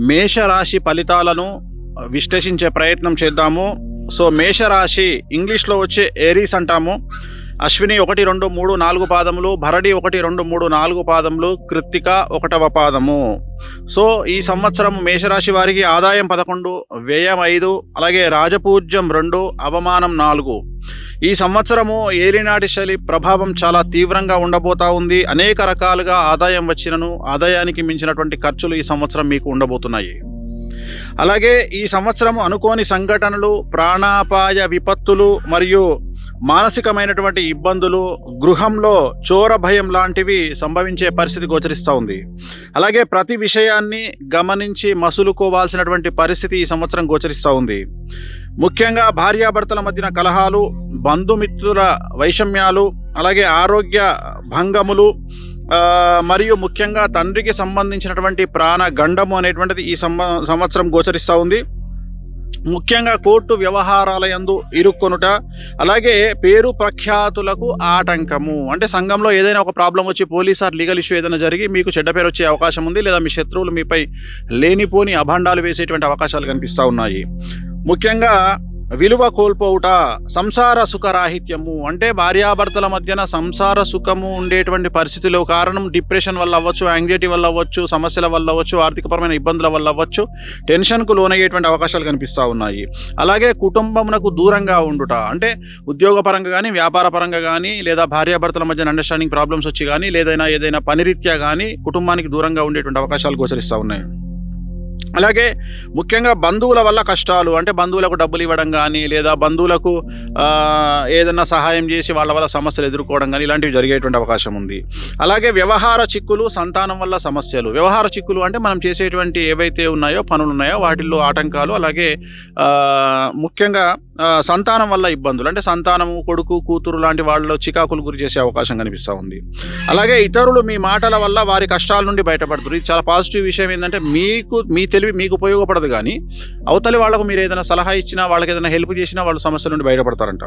మేషరాశి ఫలితాలను విశ్లేషించే ప్రయత్నం చేద్దాము. సో మేషరాశి ఇంగ్లీష్లో వచ్చే ఏరీస్ అంటాము. అశ్విని 1, 2, 3, 4 పాదములు, భరణి 1, 2, 3, 4 పాదములు, కృత్తిక 1వ పాదము. సో ఈ సంవత్సరం మేషరాశి వారికి ఆదాయం 11, వ్యయం 5, అలాగే రాజపూజ్యం 2, అవమానం 4. ఈ సంవత్సరము ఏలినాటి శని ప్రభావం చాలా తీవ్రంగా ఉండబోతా ఉంది. అనేక రకాలుగా ఆదాయం వచ్చినను ఆదాయానికి మించినటువంటి ఖర్చులు ఈ సంవత్సరం మీకు ఉండబోతున్నాయి. అలాగే ఈ సంవత్సరం అనుకోని సంఘటనలు, ప్రాణాపాయ విపత్తులు మరియు మానసికమైనటువంటి ఇబ్బందులు, గృహంలో చోర భయం లాంటివి సంభవించే పరిస్థితి గోచరిస్తూ ఉంది. అలాగే ప్రతి విషయాన్ని గమనించి మసులుకోవాల్సినటువంటి పరిస్థితి ఈ సంవత్సరం గోచరిస్తూ ఉంది. ముఖ్యంగా భార్యాభర్తల మధ్యన కలహాలు, బంధుమిత్రుల వైషమ్యాలు, అలాగే ఆరోగ్య భంగములు మరియు ముఖ్యంగా తండ్రికి సంబంధించినటువంటి ప్రాణ గండము అనేటువంటిది ఈ సంవత్సరం గోచరిస్తూ ఉంది. ముఖ్యంగా కోర్టు వ్యవహారాల యందు ఇరుక్కొనుట, అలాగే పేరు ప్రఖ్యాతులకు ఆటంకము. అంటే సంఘంలో ఏదైనా ఒక ప్రాబ్లం వచ్చి పోలీస్ ఆర్ లీగల్ ఇష్యూ ఏదైనా జరిగి మీకు చెడ్డ పేరు వచ్చే అవకాశం ఉంది, లేదా మీ శత్రువులు మీపై లేనిపోని అభాండాలు వేసేటువంటి అవకాశాలు కనిపిస్తూ ఉన్నాయి. ముఖ్యంగా విలువ కోల్పోవుట, సంసార సుఖరాహిత్యము. అంటే భార్యాభర్తల మధ్యన సంసార సుఖము ఉండేటువంటి పరిస్థితులు కారణం డిప్రెషన్ వల్ల అవ్వచ్చు, యాంగ్జైటీ వల్ల అవ్వచ్చు, సమస్యల వల్ల అవ్వచ్చు, ఆర్థికపరమైన ఇబ్బందుల వల్ల అవ్వచ్చు, టెన్షన్కు లోనయ్యేటువంటి అవకాశాలు కనిపిస్తూ ఉన్నాయి. అలాగే కుటుంబమునకు దూరంగా ఉండుట, అంటే ఉద్యోగపరంగా కానీ, వ్యాపార పరంగా కానీ, లేదా భార్యాభర్తల మధ్యన అండర్స్టాండింగ్ ప్రాబ్లమ్స్ వచ్చి కానీ, లేదా ఏదైనా పనిరీత్యా కానీ కుటుంబానికి దూరంగా ఉండేటువంటి అవకాశాలు గోచరిస్తూ ఉన్నాయి. అలాగే ముఖ్యంగా బంధువుల వల్ల కష్టాలు, అంటే బంధువులకు డబ్బులు ఇవ్వడం కానీ, లేదా బంధువులకు ఏదైనా సహాయం చేసి వాళ్ళ వల్ల సమస్యలు ఎదుర్కోవడం కానీ ఇలాంటివి జరిగేటువంటి అవకాశం ఉంది. అలాగే వ్యవహార చిక్కులు, సంతానం వల్ల సమస్యలు. వ్యవహార చిక్కులు అంటే మనం చేసేటువంటి ఏవైతే ఉన్నాయో పనులు ఉన్నాయో వాటిల్లో ఆటంకాలు, అలాగే ముఖ్యంగా సంతానం వల్ల ఇబ్బందులు, అంటే సంతానము, కొడుకు, కూతురు లాంటి వాళ్ళలో చికాకులు గురి చేసే అవకాశం కనిపిస్తూ ఉంది. అలాగే ఇతరులు మీ మాటల వల్ల వారి కష్టాల నుండి బయటపడుతుంది. ఇది చాలా పాజిటివ్ విషయం. ఏంటంటే మీ తెలివి మీకు ఉపయోగపడదు, కానీ అవతలి వాళ్ళకు మీరు ఏదైనా సలహా ఇచ్చినా, వాళ్ళకి ఏదైనా హెల్ప్ చేసినా వాళ్ళు సమస్యల నుండి బయటపడతారంట.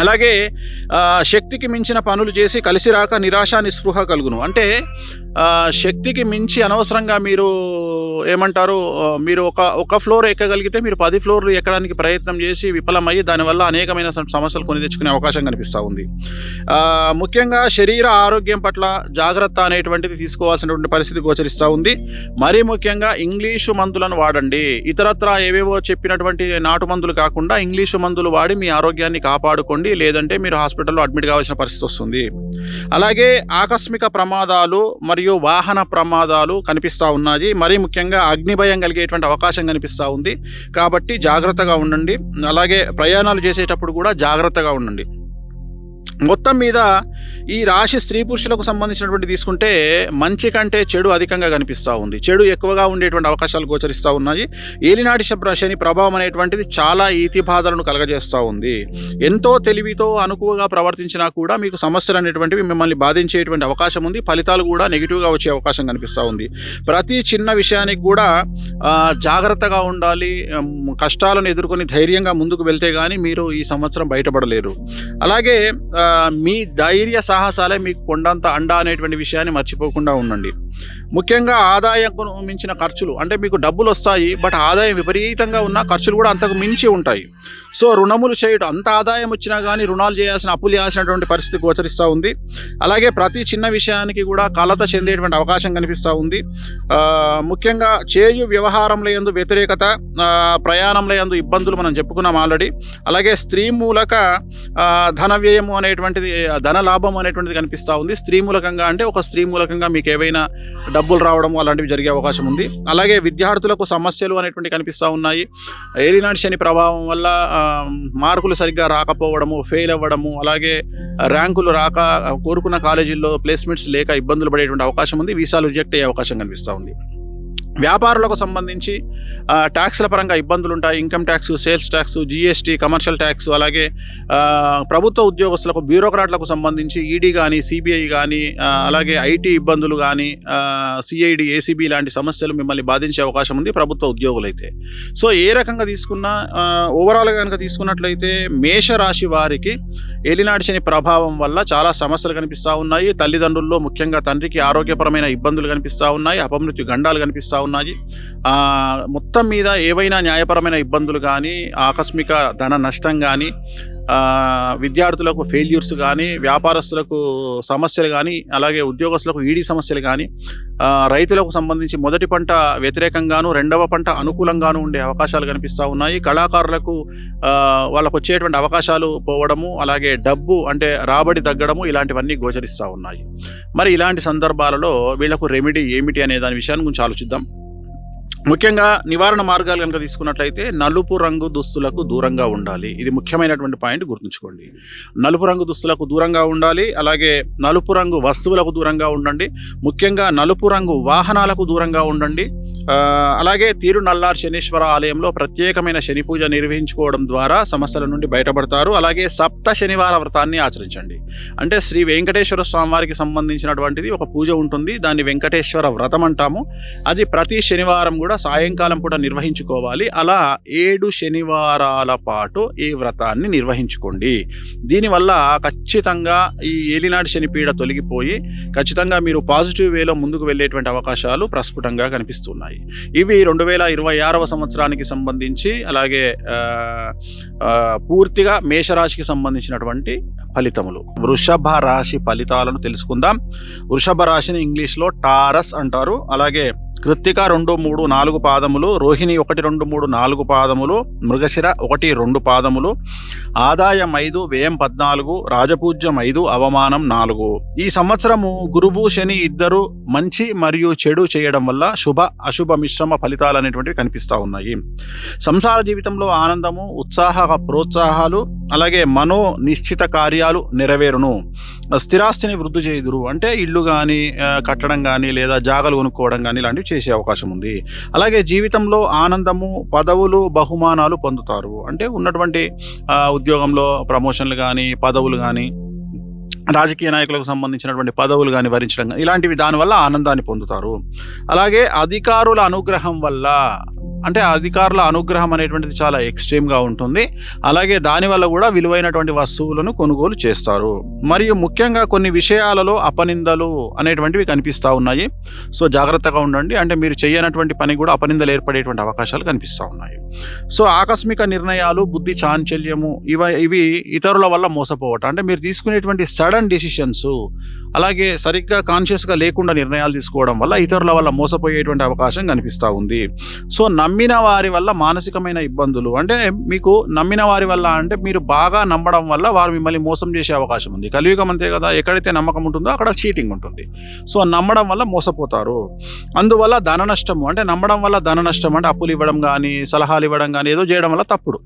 అలాగే శక్తికి మించిన పనులు చేసి కలిసి రాక నిరాశ నిస్పృహ కలుగును. అంటే శక్తికి మించి అనవసరంగా మీరు ఏమంటారు, మీరు ఒక ఫ్లోర్ ఎక్కగలిగితే మీరు 10 ఫ్లోర్లు ఎక్కడానికి ప్రయత్నం చేసి విఫలమయ్యి దానివల్ల అనేకమైన సమస్యలు కొని తెచ్చుకునే అవకాశం కనిపిస్తూ ఉంది. ముఖ్యంగా శరీర ఆరోగ్యం పట్ల జాగ్రత్త అనేటువంటిది తీసుకోవాల్సినటువంటి పరిస్థితి గోచరిస్తూ ఉంది. మరీ ముఖ్యంగా ఇంగ్లీషు మందులను వాడండి. ఇతరత్రా ఏవేవో చెప్పినటువంటి నాటు మందులు కాకుండా ఇంగ్లీషు మందులు వాడి మీ ఆరోగ్యాన్ని కాపాడుకోండి, లేదంటే మీరు హాస్పిటల్లో అడ్మిట్ కావాల్సిన పరిస్థితి వస్తుంది. అలాగే ఆకస్మిక ప్రమాదాలు మరియు వాహన ప్రమాదాలు కనిపిస్తూ ఉన్నాయి. మరీ ముఖ్యంగా అగ్ని భయం కలిగేటువంటి అవకాశం కనిపిస్తూ ఉంది. కాబట్టి జాగ్రత్తగా ఉండండి. అలాగే ప్రయాణాలు చేసేటప్పుడు కూడా జాగ్రత్తగా ఉండండి. మొత్తం మీద ఈ రాశి స్త్రీ పురుషులకు సంబంధించినటువంటి తీసుకుంటే మంచి కంటే చెడు అధికంగా కనిపిస్తూ ఉంది. చెడు ఎక్కువగా ఉండేటువంటి అవకాశాలు గోచరిస్తూ ఉన్నాయి. ఏలినాటి శని ప్రభావం అనేటువంటిది చాలా ఈతి బాధలను కలగజేస్తూ ఉంది. ఎంతో తెలివితో అనుకువగా ప్రవర్తించినా కూడా మీకు సమస్యలు అనేటువంటివి మిమ్మల్ని బాధించేటువంటి అవకాశం ఉంది. ఫలితాలు కూడా నెగిటివ్గా వచ్చే అవకాశం కనిపిస్తూ ఉంది. ప్రతి చిన్న విషయానికి కూడా జాగ్రత్తగా ఉండాలి. కష్టాలను ఎదుర్కొని ధైర్యంగా ముందుకు వెళ్తే కానీ మీరు ఈ సంవత్సరం బయటపడలేరు. అలాగే మీ ధైర్య సాహసాలే మీకు కొండంత అండ అనేటువంటి విషయాన్ని మర్చిపోకుండా ఉండండి. ముఖ్యంగా ఆదాయంకు మించిన ఖర్చులు, అంటే మీకు డబ్బులు వస్తాయి, బట్ ఆదాయం విపరీతంగా ఉన్న ఖర్చులు కూడా అంతకు మించి ఉంటాయి. సో రుణములు చేయడం, అంత ఆదాయం వచ్చినా కానీ రుణాలు చేయాల్సిన, అప్పులు చేయాల్సినటువంటి పరిస్థితి గోచరిస్తూ ఉంది. అలాగే ప్రతి చిన్న విషయానికి కూడా కలత చెందేటువంటి అవకాశం కనిపిస్తూ ఉంది. ముఖ్యంగా చేయు వ్యవహారంలో యందు వ్యతిరేకత, ప్రయాణంలో యందు ఇబ్బందులు మనం చెప్పుకున్నాం ఆల్రెడీ. అలాగే స్త్రీ మూలక ధన వ్యయము అనేటువంటిది, ధన లాభం అనేటువంటిది కనిపిస్తూ ఉంది. స్త్రీ మూలకంగా అంటే ఒక స్త్రీ మూలకంగా మీకు ఏవైనా డబ్బులు రావడం అలాంటివి జరిగే అవకాశం ఉంది. అలాగే విద్యార్థులకు సమస్యలు అనేటువంటి కనిపిస్తూ ఉన్నాయి. ఏలినాటి శని ప్రభావం వల్ల మార్కులు సరిగ్గా రాకపోవడము, ఫెయిల్ అవ్వడము, అలాగే ర్యాంకులు రాక కోరుకున్న కాలేజీల్లో ప్లేస్మెంట్స్ లేక ఇబ్బందులు పడేటువంటి అవకాశం ఉంది. వీసాలు రిజెక్ట్ అయ్యే అవకాశం కనిపిస్తూ ఉంది. వ్యాపారులకు సంబంధించి ట్యాక్స్ల పరంగా ఇబ్బందులు ఉంటాయి. Income tax, sales tax, GST, commercial tax, అలాగే ప్రభుత్వ ఉద్యోగస్తులకు, బ్యూరోక్రాట్లకు సంబంధించి ఈడీ కానీ, సిబిఐ కానీ, అలాగే ఐటీ ఇబ్బందులు కానీ, సిఐడి, ఏసీబీ లాంటి సమస్యలు మిమ్మల్ని బాధించే అవకాశం ఉంది ప్రభుత్వ ఉద్యోగులైతే. సో ఏ రకంగా తీసుకున్నా ఓవరాల్గా కనుక తీసుకున్నట్లయితే మేషరాశి వారికి ఏలినాటి శని ప్రభావం వల్ల చాలా సమస్యలు కనిపిస్తూ ఉన్నాయి. తల్లిదండ్రుల్లో ముఖ్యంగా తండ్రికి ఆరోగ్యపరమైన ఇబ్బందులు కనిపిస్తూ ఉన్నాయి. అపమృత్యు గండాలు కనిపిస్తూ ఉన్నాయి. ఉన్నాయి. మొత్తం మీద ఏవైనా న్యాయపరమైన ఇబ్బందులు కానీ, ఆకస్మిక ధన నష్టం కానీ, విద్యార్థులకు ఫెయిల్యూర్స్ కానీ, వ్యాపారస్తులకు సమస్యలు కానీ, అలాగే ఉద్యోగస్తులకు ఈడీ సమస్యలు కానీ, రైతులకు సంబంధించి మొదటి పంట వ్యతిరేకంగాను, రెండవ పంట అనుకూలంగాను ఉండే అవకాశాలు కనిపిస్తూ ఉన్నాయి. కళాకారులకు వాళ్ళకు వచ్చేటువంటి అవకాశాలు పోవడము, అలాగే డబ్బు అంటే రాబడి తగ్గడము, ఇలాంటివన్నీ గోచరిస్తూ ఉన్నాయి. మరి ఇలాంటి సందర్భాలలో వీళ్ళకు రెమెడీ ఏమిటి అనే దాని విషయాన్ని గురించి ఆలోచిద్దాం. ముఖ్యంగా నివారణ మార్గాలు కనుక తీసుకున్నట్లయితే నలుపు రంగు దుస్తులకు దూరంగా ఉండాలి. ఇది ముఖ్యమైనటువంటి పాయింట్, గుర్తుంచుకోండి. నలుపు రంగు దుస్తులకు దూరంగా ఉండాలి. అలాగే నలుపు రంగు వస్తువులకు దూరంగా ఉండండి. ముఖ్యంగా నలుపు రంగు వాహనాలకు దూరంగా ఉండండి. అలాగే తిరునల్లార్ శనీశ్వర ఆలయంలో ప్రత్యేకమైన శని పూజ నిర్వహించుకోవడం ద్వారా సమస్యల నుండి బయటపడతారు. అలాగే సప్త శనివార వ్రతాన్ని ఆచరించండి. అంటే శ్రీ వెంకటేశ్వర స్వామి వారికి సంబంధించినటువంటిది ఒక పూజ ఉంటుంది. దాన్ని వెంకటేశ్వర వ్రతం అంటాము. అది ప్రతి శనివారం కూడా సాయంకాలం పూట నిర్వహించుకోవాలి. అలా 7 శనివారాల పాటు ఈ వ్రతాన్ని నిర్వహించుకోండి. దీనివల్ల ఖచ్చితంగా ఈ ఏలినాటి శనిపీడ తొలగిపోయి ఖచ్చితంగా మీరు పాజిటివ్ వేలో ముందుకు వెళ్ళేటువంటి అవకాశాలు ప్రస్ఫుటంగా కనిపిస్తున్నాయి. ఇవి 2026వ సంవత్సరానికి సంబంధించి, అలాగే పూర్తిగా మేషరాశికి సంబంధించినటువంటి ఫలితములు. వృషభ రాశి ఫలితాలను తెలుసుకుందాం. వృషభ రాశిని ఇంగ్లీష్లో టారస్ అంటారు. అలాగే కృత్తిక 2, 3, 4 పాదములు, రోహిణి 1, 2, 3, 4 పాదములు, మృగశిర 1, 2 పాదములు, ఆదాయం 5, వ్యయం 14, రాజపూజ్యం 5, అవమానం 4. ఈ సంవత్సరము గురువు శని ఇద్దరు మంచి మరియు చెడు చేయడం వల్ల శుభ అశుభ మిశ్రమ ఫలితాలు అనేటువంటివి కనిపిస్తూ ఉన్నాయి. సంసార జీవితంలో ఆనందము, ఉత్సాహ ప్రోత్సాహాలు, అలాగే మనో నిశ్చిత కార్యాలు నెరవేరును. స్థిరాస్తిని వృద్ధి చేయుదురు. అంటే ఇల్లు కానీ కట్టడం కానీ లేదా జాగలు కొనుక్కోవడం కానీ ఇలాంటివి చేసే అవకాశం ఉంది. అలాగే జీవితంలో ఆనందము, పదవులు, బహుమానాలు పొందుతారు. అంటే ఉన్నటువంటి ఉద్యోగంలో ప్రమోషన్లు కానీ, పదవులు కానీ, రాజకీయ నాయకులకు సంబంధించినటువంటి పదవులు కానీ వరించడం కానీ ఇలాంటివి దానివల్ల ఆనందాన్ని పొందుతారు. అలాగే అధికారుల అనుగ్రహం వల్ల, అంటే అధికారుల అనుగ్రహం అనేటువంటిది చాలా ఎక్స్ట్రీమ్గా ఉంటుంది. అలాగే దానివల్ల కూడా విలువైనటువంటి వస్తువులను కొనుగోలు చేస్తారు. మరియు ముఖ్యంగా కొన్ని విషయాలలో అపనిందలు అనేటువంటివి కనిపిస్తూ ఉన్నాయి. సో జాగ్రత్తగా ఉండండి. అంటే మీరు చేయనటువంటి పని కూడా అపనిందలు ఏర్పడేటువంటి అవకాశాలు కనిపిస్తూ ఉన్నాయి. సో ఆకస్మిక నిర్ణయాలు, బుద్ధి చాంచల్యము ఇవి ఇతరుల వల్ల మోసపోవటం. అంటే మీరు తీసుకునేటువంటి సడన్ డెసిషన్స్, అలాగే సరిగ్గా కాన్షియస్గా లేకుండా నిర్ణయాలు తీసుకోవడం వల్ల ఇతరుల వల్ల మోసపోయేటువంటి అవకాశం కనిపిస్తూ ఉంది. సో నమ్మిన వారి వల్ల మానసికమైన ఇబ్బందులు. అంటే మీకు నమ్మిన వారి వల్ల అంటే మీరు బాగా నమ్మడం వల్ల వారు మిమ్మల్ని మోసం చేసే అవకాశం ఉంది. కలియుగం అంతే కదా, ఎక్కడైతే నమ్మకం ఉంటుందో అక్కడ చీటింగ్ ఉంటుంది. సో నమ్మడం వల్ల మోసపోతారు. అందువల్ల ధన నష్టము, అంటే నమ్మడం వల్ల ధన నష్టం, అంటే అప్పులు ఇవ్వడం కానీ, సలహాలు ఇవ్వడం కానీ ఏదో చేయడం వల్ల తప్పుడు.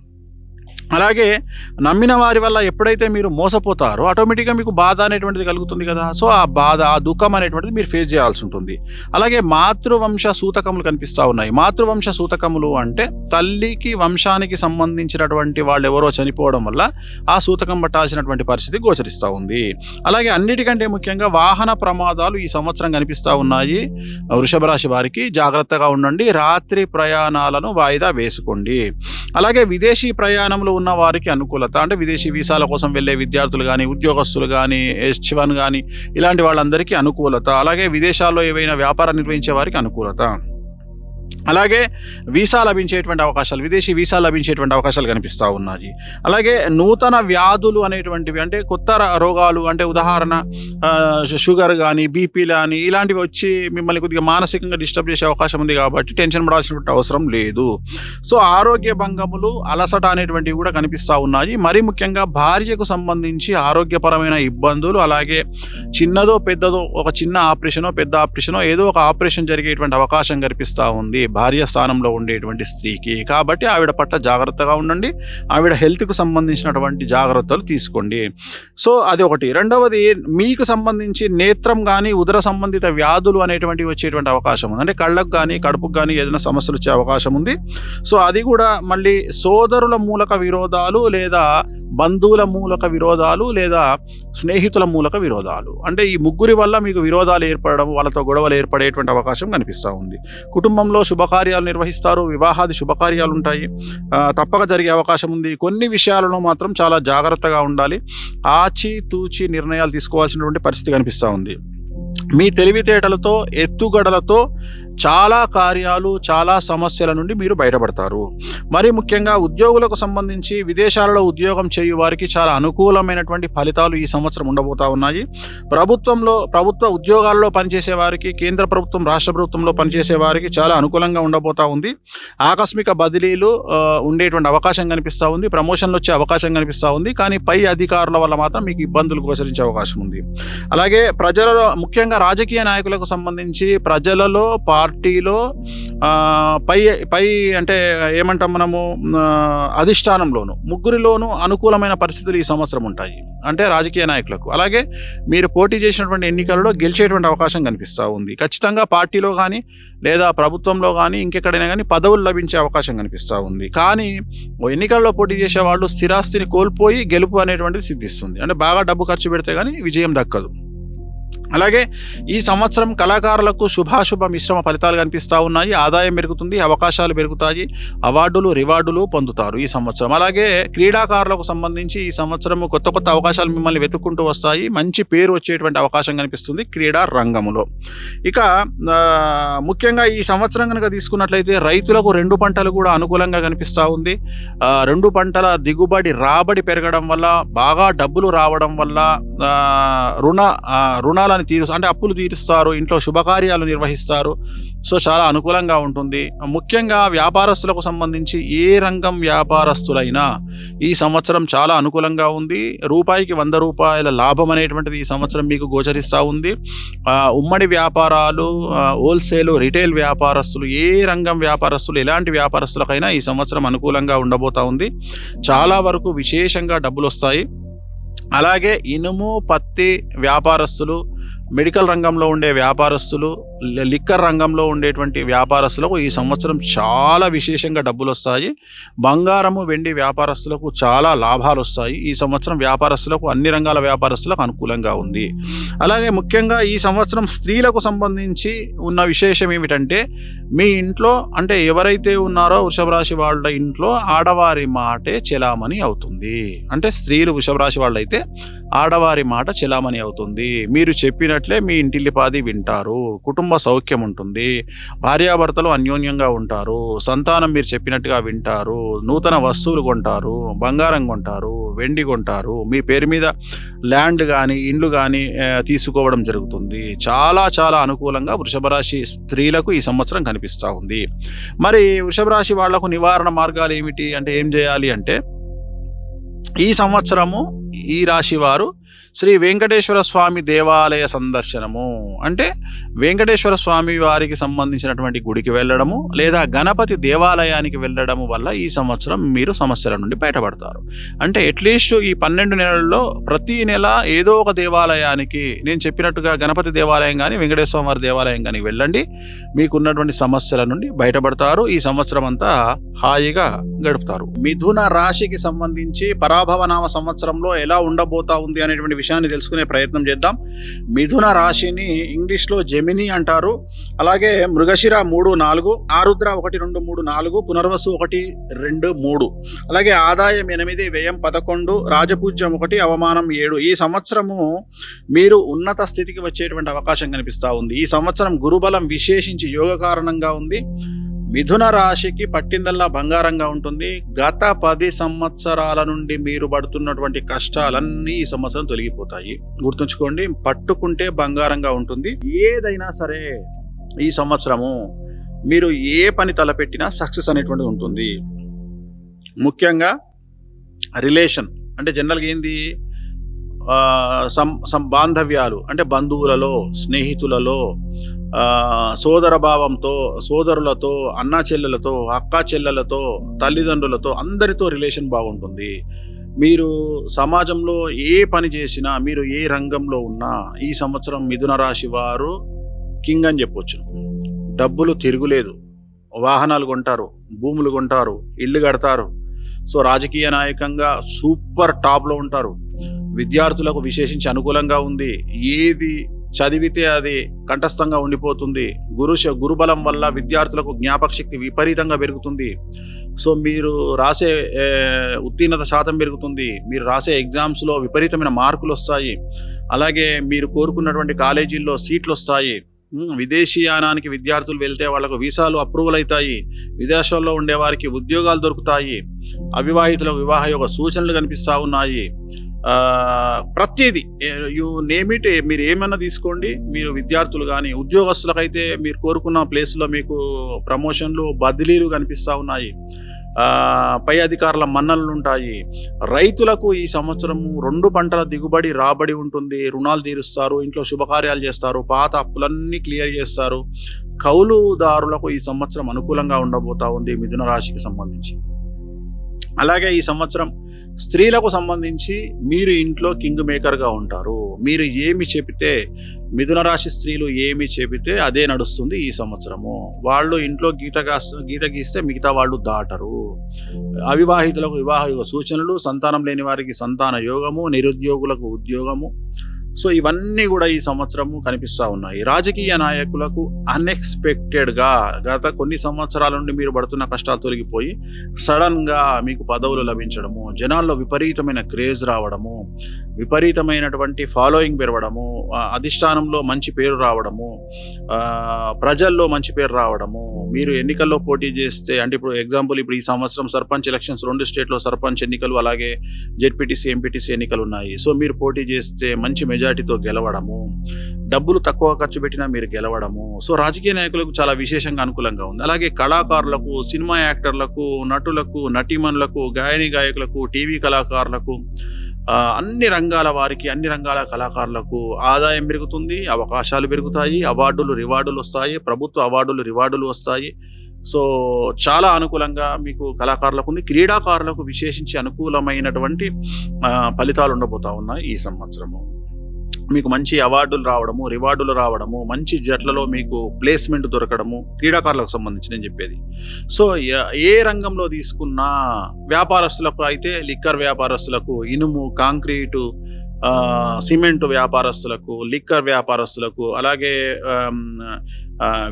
అలాగే నమ్మిన వారి వల్ల ఎప్పుడైతే మీరు మోసపోతారో ఆటోమేటిక్గా మీకు బాధ అనేటువంటిది కలుగుతుంది కదా. సో ఆ బాధ, ఆ దుఃఖం అనేటువంటిది మీరు ఫేస్ చేయాల్సి ఉంటుంది. అలాగే మాతృవంశ సూతకములు కనిపిస్తూ ఉన్నాయి. మాతృవంశ సూతకములు అంటే తల్లికి వంశానికి సంబంధించినటువంటి వాళ్ళు ఎవరో చనిపోవడం వల్ల ఆ సూతకం పట్టాల్సినటువంటి పరిస్థితి గోచరిస్తూ ఉంది. అలాగే అన్నిటికంటే ముఖ్యంగా వాహన ప్రమాదాలు ఈ సంవత్సరం కనిపిస్తూ ఉన్నాయి. వృషభ రాశి వారికి జాగ్రత్తగా ఉండండి. రాత్రి ప్రయాణాలను వాయిదా వేసుకోండి. అలాగే విదేశీ ప్రయాణంలో ఉన్న వారికి అనుకూలత, అంటే విదేశీ వీసాల కోసం వెళ్ళే విద్యార్థులు కానీ, ఉద్యోగస్తులు కానీ, H1 కానీ ఇలాంటి వాళ్ళందరికీ అనుకూలత. అలాగే విదేశాల్లో ఏవైనా వ్యాపారం నిర్వహించే వారికి అనుకూలత. అలాగే వీసా లభించేటువంటి అవకాశాలు, విదేశీ వీసా లభించేటువంటి అవకాశాలు కనిపిస్తూ ఉన్నాయి. అలాగే నూతన వ్యాధులు అనేటువంటివి, అంటే కొత్త రోగాలు, అంటే ఉదాహరణ షుగర్ కానీ, బీపీ కానీ ఇలాంటివి వచ్చి మిమ్మల్ని కొద్దిగా మానసికంగా డిస్టర్బ్ చేసే అవకాశం ఉంది. కాబట్టి టెన్షన్ పడాల్సినటువంటి అవసరం లేదు. సో ఆరోగ్య భంగములు, అలసట అనేటువంటివి కూడా కనిపిస్తూ ఉన్నాయి. మరీ ముఖ్యంగా భార్యకు సంబంధించి ఆరోగ్యపరమైన ఇబ్బందులు, అలాగే చిన్నదో పెద్దదో ఒక చిన్న ఆపరేషనో పెద్ద ఆపరేషనో ఏదో ఒక ఆపరేషన్ జరిగేటువంటి అవకాశం కనిపిస్తూ ఉంది భార్య స్థానంలో ఉండేటువంటి స్త్రీకి. కాబట్టి ఆవిడ పట్ల జాగ్రత్తగా ఉండండి. ఆవిడ హెల్త్కు సంబంధించినటువంటి జాగ్రత్తలు తీసుకోండి. సో అది ఒకటి. రెండవది, మీకు సంబంధించి నేత్రం కానీ, ఉదర సంబంధిత వ్యాధులు అనేటువంటివి వచ్చేటువంటి అవకాశం ఉంది. అంటే కళ్ళకు కానీ, కడుపుకు కానీ ఏదైనా సమస్యలు వచ్చే అవకాశం ఉంది. సో అది కూడా మళ్ళీ సోదరుల మూలక విరోధాలు, లేదా బంధువుల మూలక విరోధాలు, లేదా స్నేహితుల మూలక విరోధాలు. అంటే ఈ ముగ్గురి వల్ల మీకు విరోధాలు ఏర్పడడం, వాళ్ళతో గొడవలు ఏర్పడేటువంటి అవకాశం కనిపిస్తూ ఉంది. కుటుంబంలో శుభకార్యాలు నిర్వహిస్తారు. వివాహాది శుభకార్యాలు ఉంటాయి, తప్పక జరిగే అవకాశం ఉంది. కొన్ని విషయాలను మాత్రం చాలా జాగ్రత్తగా ఉండాలి. ఆచితూచి నిర్ణయాలు తీసుకోవాల్సినటువంటి పరిస్థితి కనిపిస్తూ ఉంది. మీ తెలివితేటలతో, ఎత్తుగడలతో చాలా కార్యాలు, చాలా సమస్యల నుండి మీరు బయటపడతారు. మరి ముఖ్యంగా ఉద్యోగులకు సంబంధించి విదేశాలలో ఉద్యోగం చేయు వారికి చాలా అనుకూలమైనటువంటి ఫలితాలు ఈ సంవత్సరం ఉండబోతా ఉన్నాయి. ప్రభుత్వ ఉద్యోగాల్లో పనిచేసే వారికి, కేంద్ర ప్రభుత్వం, రాష్ట్ర ప్రభుత్వంలో పనిచేసే వారికి చాలా అనుకూలంగా ఉండబోతా ఉంది. ఆకస్మిక బదిలీలు ఉండేటువంటి అవకాశం కనిపిస్తూ ఉంది. ప్రమోషన్లు వచ్చే అవకాశం కనిపిస్తూ ఉంది. కానీ పై అధికారుల వల్ల మాత్రం మీకు ఇబ్బందులు గోచరించే అవకాశం ఉంది. అలాగే ప్రజలలో, ముఖ్యంగా రాజకీయ నాయకులకు సంబంధించి ప్రజలలో, పార్టీలో పై అంటే ఏమంటాం మనము, అధిష్టానంలోను ముగ్గురిలోనూ అనుకూలమైన పరిస్థితులు ఈ సంవత్సరం ఉంటాయి. అంటే రాజకీయ నాయకులకు. అలాగే మీరు పోటీ చేసినటువంటి ఎన్నికలలో గెలిచేటువంటి అవకాశం కనిపిస్తూ ఉంది. ఖచ్చితంగా పార్టీలో కానీ లేదా ప్రభుత్వంలో కానీ ఇంకెక్కడైనా కానీ పదవులు లభించే అవకాశం కనిపిస్తూ ఉంది. కానీ ఎన్నికల్లో పోటీ చేసే వాళ్ళు స్థిరాస్తిని కోల్పోయి గెలుపు అనేటువంటిది సిద్ధిస్తుంది. అంటే బాగా డబ్బు ఖర్చు పెడితే కానీ విజయం దక్కదు. అలాగే ఈ సంవత్సరం కళాకారులకు శుభాశుభ మిశ్రమ ఫలితాలు కనిపిస్తూ ఉన్నాయి. ఆదాయం పెరుగుతుంది, అవకాశాలు పెరుగుతాయి, అవార్డులు, రివార్డులు పొందుతారు ఈ సంవత్సరం. అలాగే క్రీడాకారులకు సంబంధించి ఈ సంవత్సరం కొత్త కొత్త అవకాశాలు మిమ్మల్ని వెతుక్కుంటూ వస్తాయి. మంచి పేరు వచ్చేటువంటి అవకాశం కనిపిస్తుంది క్రీడా రంగంలో. ఇక ముఖ్యంగా ఈ సంవత్సరం కనుక తీసుకున్నట్లయితే రైతులకు 2 పంటలు కూడా అనుకూలంగా కనిపిస్తూ ఉంది. 2 పంటల దిగుబడి, రాబడి పెరగడం వల్ల, బాగా డబ్బులు రావడం వల్ల, రుణాలను అంటే అప్పులు తీరుస్తారు, ఇంట్లో శుభకార్యాలు నిర్వహిస్తారు. సో చాలా అనుకూలంగా ఉంటుంది. ముఖ్యంగా వ్యాపారస్తులకు సంబంధించి ఏ రంగం వ్యాపారస్తులైనా ఈ సంవత్సరం చాలా అనుకూలంగా ఉంది. రూపాయికి 100 రూపాయల లాభం అనేటువంటిది ఈ సంవత్సరం మీకు గోచరిస్తూ ఉంది. ఉమ్మడి వ్యాపారాలు, హోల్సేల్, రిటైల్ వ్యాపారస్తులు, ఏ రంగం వ్యాపారస్తులు, ఎలాంటి వ్యాపారస్తులకైనా ఈ సంవత్సరం అనుకూలంగా ఉండబోతూ ఉంది. చాలా వరకు విశేషంగా డబ్బులు వస్తాయి. అలాగే ఇనుము, పత్తి వ్యాపారస్తులు, మెడికల్ రంగంలో ఉండే వ్యాపారస్తులు, లిక్కర్ రంగంలో ఉండేటువంటి వ్యాపారస్తులకు ఈ సంవత్సరం చాలా విశేషంగా డబ్బులు వస్తాయి. బంగారము, వెండి వ్యాపారస్తులకు చాలా లాభాలు వస్తాయి. ఈ సంవత్సరం వ్యాపారస్తులకు, అన్ని రంగాల వ్యాపారస్తులకు అనుకూలంగా ఉంది. అలాగే ముఖ్యంగా ఈ సంవత్సరం స్త్రీలకు సంబంధించి ఉన్న విశేషం ఏమిటంటే, మీ ఇంట్లో అంటే ఎవరైతే ఉన్నారో వృషభ రాశి వాళ్ళ ఇంట్లో ఆడవారి మాటే చెలామణి అవుతుంది. అంటే స్త్రీలు వృషభ రాశి వాళ్ళైతే ఆడవారి మాట చెలామణి అవుతుంది. మీరు చెప్పినట్లే మీ ఇంటిల్లిపాది వింటారు. కుటుంబ సౌఖ్యం ఉంటుంది. భార్యాభర్తలు అన్యోన్యంగా ఉంటారు. సంతానం మీరు చెప్పినట్టుగా వింటారు. నూతన వస్తువులు కొంటారు, బంగారం కొంటారు, వెండి కొంటారు. మీ పేరు మీద ల్యాండ్ కానీ, ఇండ్లు కానీ తీసుకోవడం జరుగుతుంది. చాలా చాలా అనుకూలంగా వృషభ రాశి స్త్రీలకు ఈ సంవత్సరం కనిపిస్తూ ఉంది. మరి వృషభ రాశి వాళ్లకు నివారణ మార్గాలు ఏమిటి అంటే, ఏం చేయాలి అంటే, ఈ సంవత్సరము ఈ రాశి వారు శ్రీ వెంకటేశ్వర స్వామి దేవాలయ సందర్శనము, అంటే వెంకటేశ్వర స్వామి వారికి సంబంధించినటువంటి గుడికి వెళ్ళడము లేదా గణపతి దేవాలయానికి వెళ్ళడము వల్ల ఈ సంవత్సరం మీరు సమస్యల నుండి బయటపడతారు. అంటే అట్లీస్ట్ ఈ 12 నెలల్లో ప్రతి నెల ఏదో ఒక దేవాలయానికి, నేను చెప్పినట్టుగా గణపతి దేవాలయం కానీ, వెంకటేశ్వర వారి దేవాలయం కానీ వెళ్ళండి. మీకున్నటువంటి సమస్యల నుండి బయటపడతారు. ఈ సంవత్సరం అంతా హాయిగా గడుపుతారు. మిథున రాశికి సంబంధించి పరాభవనామ సంవత్సరంలో ఎలా ఉండబోతా ఉంది అనేటువంటి విషయాన్ని తెలుసుకునే ప్రయత్నం చేద్దాం. మిథున రాశిని ఇంగ్లీష్లో జెమిని అంటారు. అలాగే మృగశిర 3, 4, ఆరుద్ర 1, 2, 3, 4, పునర్వసు 1, 2, 3, అలాగే ఆదాయం 8, వ్యయం 11, రాజపూజ్యం 1, అవమానం 7. ఈ సంవత్సరము మీరు ఉన్నత స్థితికి వచ్చేటువంటి అవకాశం కనిపిస్తూ ఉంది. ఈ సంవత్సరం గురుబలం విశేషించి యోగ కారణంగా ఉంది. మిథున రాశికి పట్టిందల్లా బంగారంగా ఉంటుంది. గత 10 సంవత్సరాల నుండి మీరు పడుతున్నటువంటి కష్టాలన్నీ ఈ సంవత్సరం తొలగిపోతాయి. గుర్తుంచుకోండి, పట్టుకుంటే బంగారంగా ఉంటుంది. ఏదైనా సరే ఈ సంవత్సరము మీరు ఏ పని తలపెట్టినా సక్సెస్ అనేటువంటిది ఉంటుంది. ముఖ్యంగా రిలేషన్ అంటే జనరల్గా ఏంది, బాంధవ్యాలు అంటే బంధువులలో, స్నేహితులలో, సోదర భావంతో, సోదరులతో, అన్నా చెల్లెలతో, అక్కా చెల్లెలతో, తల్లిదండ్రులతో, అందరితో రిలేషన్ బాగుంటుంది. మీరు సమాజంలో ఏ పని చేసినా, మీరు ఏ రంగంలో ఉన్నా ఈ సంవత్సరం మిథున రాశి వారు కింగ్ అని చెప్పొచ్చు. డబ్బులు తిరుగులేదు. వాహనాలు కొంటారు, భూములు కొంటారు, ఇల్లు కడతారు. సో రాజకీయ నాయకంగా సూపర్ టాప్లో ఉంటారు. విద్యార్థులకు విశేషించి అనుకూలంగా ఉంది. ఏది చదివితే అది కంఠస్థంగా ఉండిపోతుంది. గురుబలం వల్ల విద్యార్థులకు జ్ఞాపక శక్తి విపరీతంగా పెరుగుతుంది. సో మీరు రాసే ఉత్తీర్ణత శాతం పెరుగుతుంది. మీరు రాసే ఎగ్జామ్స్లో విపరీతమైన మార్కులు వస్తాయి. అలాగే మీరు కోరుకున్నటువంటి కాలేజీల్లో సీట్లు వస్తాయి. విదేశీయానానికి విద్యార్థులు వెళ్తే వాళ్ళకు వీసాలు అప్రూవల్ అవుతాయి, విదేశాల్లో ఉండే వారికి ఉద్యోగాలు దొరుకుతాయి, అవివాహితులకు వివాహ యొక్క సూచనలు కనిపిస్తూ ఉన్నాయి. ప్రతిదీ యు నేమ్ ఇట్, మీరు ఏమన్నా తీసుకోండి. మీరు విద్యార్థులు కానీ ఉద్యోగస్తులకైతే మీరు కోరుకున్న ప్లేస్లో మీకు ప్రమోషన్లు బదిలీలు కనిపిస్తూ ఉన్నాయి, పై అధికారుల మన్ననలు ఉంటాయి. రైతులకు ఈ సంవత్సరము 2 పంటల దిగుబడి రాబడి ఉంటుంది, రుణాలు తీరుస్తారు, ఇంట్లో శుభకార్యాలు చేస్తారు, పాత అప్పులన్నీ క్లియర్ చేస్తారు. కౌలుదారులకు ఈ సంవత్సరం అనుకూలంగా ఉండబోతా ఉంది మిథున రాశికి సంబంధించి. అలాగే ఈ సంవత్సరం స్త్రీలకు సంబంధించి మీరు ఇంట్లో కింగ్ మేకర్గా ఉంటారు. మీరు ఏమి చెబితే, మిథున రాశి స్త్రీలు ఏమి చెబితే అదే నడుస్తుంది ఈ సంవత్సరము. వాళ్ళు ఇంట్లో గీత గీస్తే మిగతా వాళ్ళు దాటరు. అవివాహితులకు వివాహ యోగ సూచనలు, సంతానం లేని వారికి సంతాన యోగము, నిరుద్యోగులకు ఉద్యోగము. సో ఇవన్నీ కూడా ఈ సంవత్సరము కనిపిస్తూ ఉన్నాయి. రాజకీయ నాయకులకు అన్ఎక్స్పెక్టెడ్గా గత కొన్ని సంవత్సరాల నుండి మీరు పడుతున్న కష్టాలు తొలగిపోయి సడన్గా మీకు పదవులు లభించడము, జనాల్లో విపరీతమైన క్రేజ్ రావడము, విపరీతమైనటువంటి ఫాలోయింగ్ పెరగడము, అధిష్టానంలో మంచి పేరు రావడము, ప్రజల్లో మంచి పేరు రావడము. మీరు ఎన్నికల్లో పోటీ చేస్తే, అంటే ఇప్పుడు ఎగ్జాంపుల్ ఇప్పుడు ఈ సంవత్సరం సర్పంచ్ ఎలక్షన్స్ 2 స్టేట్లో సర్పంచ్ ఎన్నికలు, అలాగే జెడ్పీటీసీ ఎంపీటీసీ ఎన్నికలు ఉన్నాయి. సో మీరు పోటీ చేస్తే మంచి మెజార్టీతో గెలవడము, డబ్బులు తక్కువ ఖర్చు పెట్టినా మీరు గెలవడము. సో రాజకీయ నాయకులకు చాలా విశేషంగా అనుకూలంగా ఉంది. అలాగే కళాకారులకు, సినిమా యాక్టర్లకు, నటులకు, నటీమణులకు, గాయకులకు, టీవీ కళాకారులకు, అన్ని రంగాల వారికి, అన్ని రంగాల కళాకారులకు ఆదాయం పెరుగుతుంది, అవకాశాలు పెరుగుతాయి, అవార్డులు రివార్డులు వస్తాయి, ప్రభుత్వ అవార్డులు రివార్డులు వస్తాయి. సో చాలా అనుకూలంగా మీకు కళాకారులకు ఉంది. క్రీడాకారులకు విశేషించి అనుకూలమైనటువంటి ఫలితాలు ఉండబోతా ఉన్నాయి ఈ సంవత్సరము. మీకు మంచి అవార్డులు రావడము, రివార్డులు రావడము, మంచి జట్లలో మీకు ప్లేస్మెంట్ దొరకడము, క్రీడాకారులకు సంబంధించి నేను చెప్పేది. సో ఏ రంగంలో తీసుకున్నా, వ్యాపారస్తులకు అయితే లిక్కర్ వ్యాపారస్తులకు, ఇనుము, కాంక్రీటు, సిమెంటు వ్యాపారస్తులకు, లిక్కర్ వ్యాపారస్తులకు, అలాగే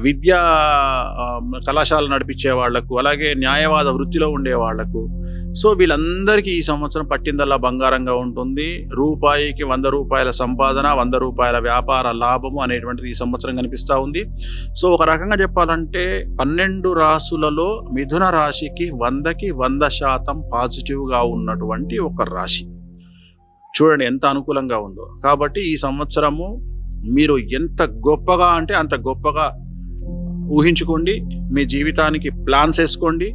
విద్యా కళాశాల నడిపించే వాళ్లకు, అలాగే న్యాయవాద వృత్తిలో ఉండే వాళ్లకు. సో వీళ్ళందరికీ ఈ సంవత్సరం పట్టిందల్లా బంగారంగా ఉంటుంది. రూపాయికి 100 రూపాయల సంపాదన, 100 రూపాయల వ్యాపార లాభము అనేటువంటిది ఈ సంవత్సరం కనిపిస్తూ ఉంది. సో ఒక రకంగా చెప్పాలంటే 12 రాశులలో మిథున రాశికి 100కి 100% పాజిటివ్గా ఉన్నటువంటి ఒక రాశి. చూడండి ఎంత అనుకూలంగా ఉందో. కాబట్టి ఈ సంవత్సరము మీరు ఎంత గొప్పగా అంటే అంత గొప్పగా ఊహించుకోండి. మీ జీవితానికి ప్లాన్స్ వేసుకోండి.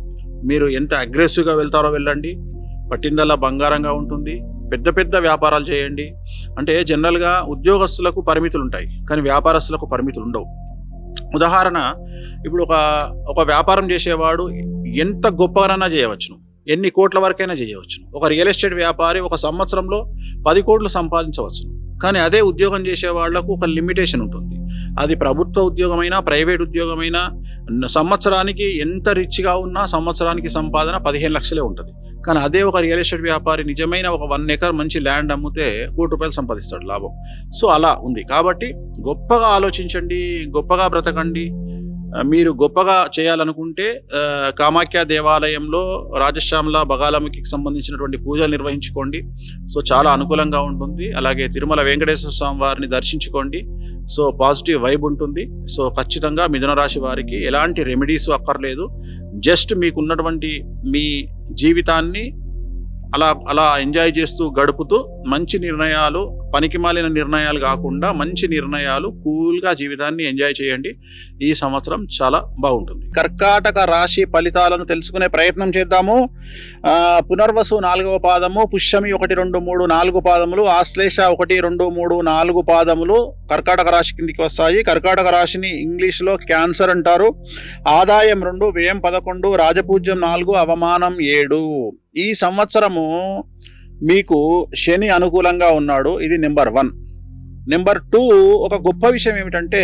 మీరు ఎంత అగ్రెసివ్గా వెళ్తారో వెళ్ళండి. పట్టిందల్లా బంగారంగా ఉంటుంది. పెద్ద పెద్ద వ్యాపారాలు చేయండి. అంటే జనరల్గా ఉద్యోగస్తులకు పరిమితులు ఉంటాయి, కానీ వ్యాపారస్తులకు పరిమితులు ఉండవు. ఉదాహరణ, ఇప్పుడు ఒక వ్యాపారం చేసేవాడు ఎంత గొప్పగానైనా చేయవచ్చును, ఎన్ని కోట్ల వరకైనా చేయవచ్చును. ఒక రియల్ ఎస్టేట్ వ్యాపారి ఒక సంవత్సరంలో 10 కోట్లు సంపాదించవచ్చును. కానీ అదే ఉద్యోగం చేసే వాళ్లకు ఒక లిమిటేషన్ ఉంటుంది. అది ప్రభుత్వ ఉద్యోగమైనా, ప్రైవేట్ ఉద్యోగమైనా, సంవత్సరానికి ఎంత రిచ్గా ఉన్నా సంవత్సరానికి సంపాదన 15 లక్షలే ఉంటుంది. కానీ అదే ఒక రియల్ ఎస్టేట్ వ్యాపారి నిజమైన ఒక 1 ఎకర్ మంచి ల్యాండ్ అమ్మితే 1 కోటి రూపాయలు సంపాదిస్తాడు లాభం. సో అలా ఉంది. కాబట్టి గొప్పగా ఆలోచించండి, గొప్పగా బ్రతకండి. మీరు గొప్పగా చేయాలనుకుంటే కామాఖ్య దేవాలయంలో రాజశ్యామల బగాలమ్మకి సంబంధించినటువంటి పూజలు నిర్వహించుకోండి. సో చాలా అనుకూలంగా ఉంటుంది. అలాగే తిరుమల వెంకటేశ్వర స్వామి వారిని దర్శించుకోండి. సో పాజిటివ్ వైబ్ ఉంటుంది. సో ఖచ్చితంగా మిథున రాశి వారికి ఎలాంటి రెమెడీస్ అక్కర్లేదు. జస్ట్ మీకున్నటువంటి మీ జీవితాన్ని అలా ఎంజాయ్ చేస్తూ గడుపుతూ మంచి నిర్ణయాలు, పనికిమాలిన నిర్ణయాలు కాకుండా మంచి నిర్ణయాలు, కూల్గా జీవితాన్ని ఎంజాయ్ చేయండి. ఈ సంవత్సరం చాలా బాగుంటుంది. కర్కాటక రాశి ఫలితాలను తెలుసుకునే ప్రయత్నం చేద్దాము. పునర్వసు 4వ పాదము, పుష్యమి 1, 2, 3, 4 పాదములు, ఆశ్లేష 1, 2, 3, 4 పాదములు కర్కాటక రాశి కిందికి వస్తాయి. కర్కాటక రాశిని ఇంగ్లీష్లో క్యాన్సర్ అంటారు. ఆదాయం 2, వ్యయం 11, రాజపూజ్యం 4, అవమానం 7. ఈ సంవత్సరము మీకు శని అనుకూలంగా ఉన్నాడు. ఇది నెంబర్ 1. నెంబర్ 2, ఒక గొప్ప విషయం ఏమిటంటే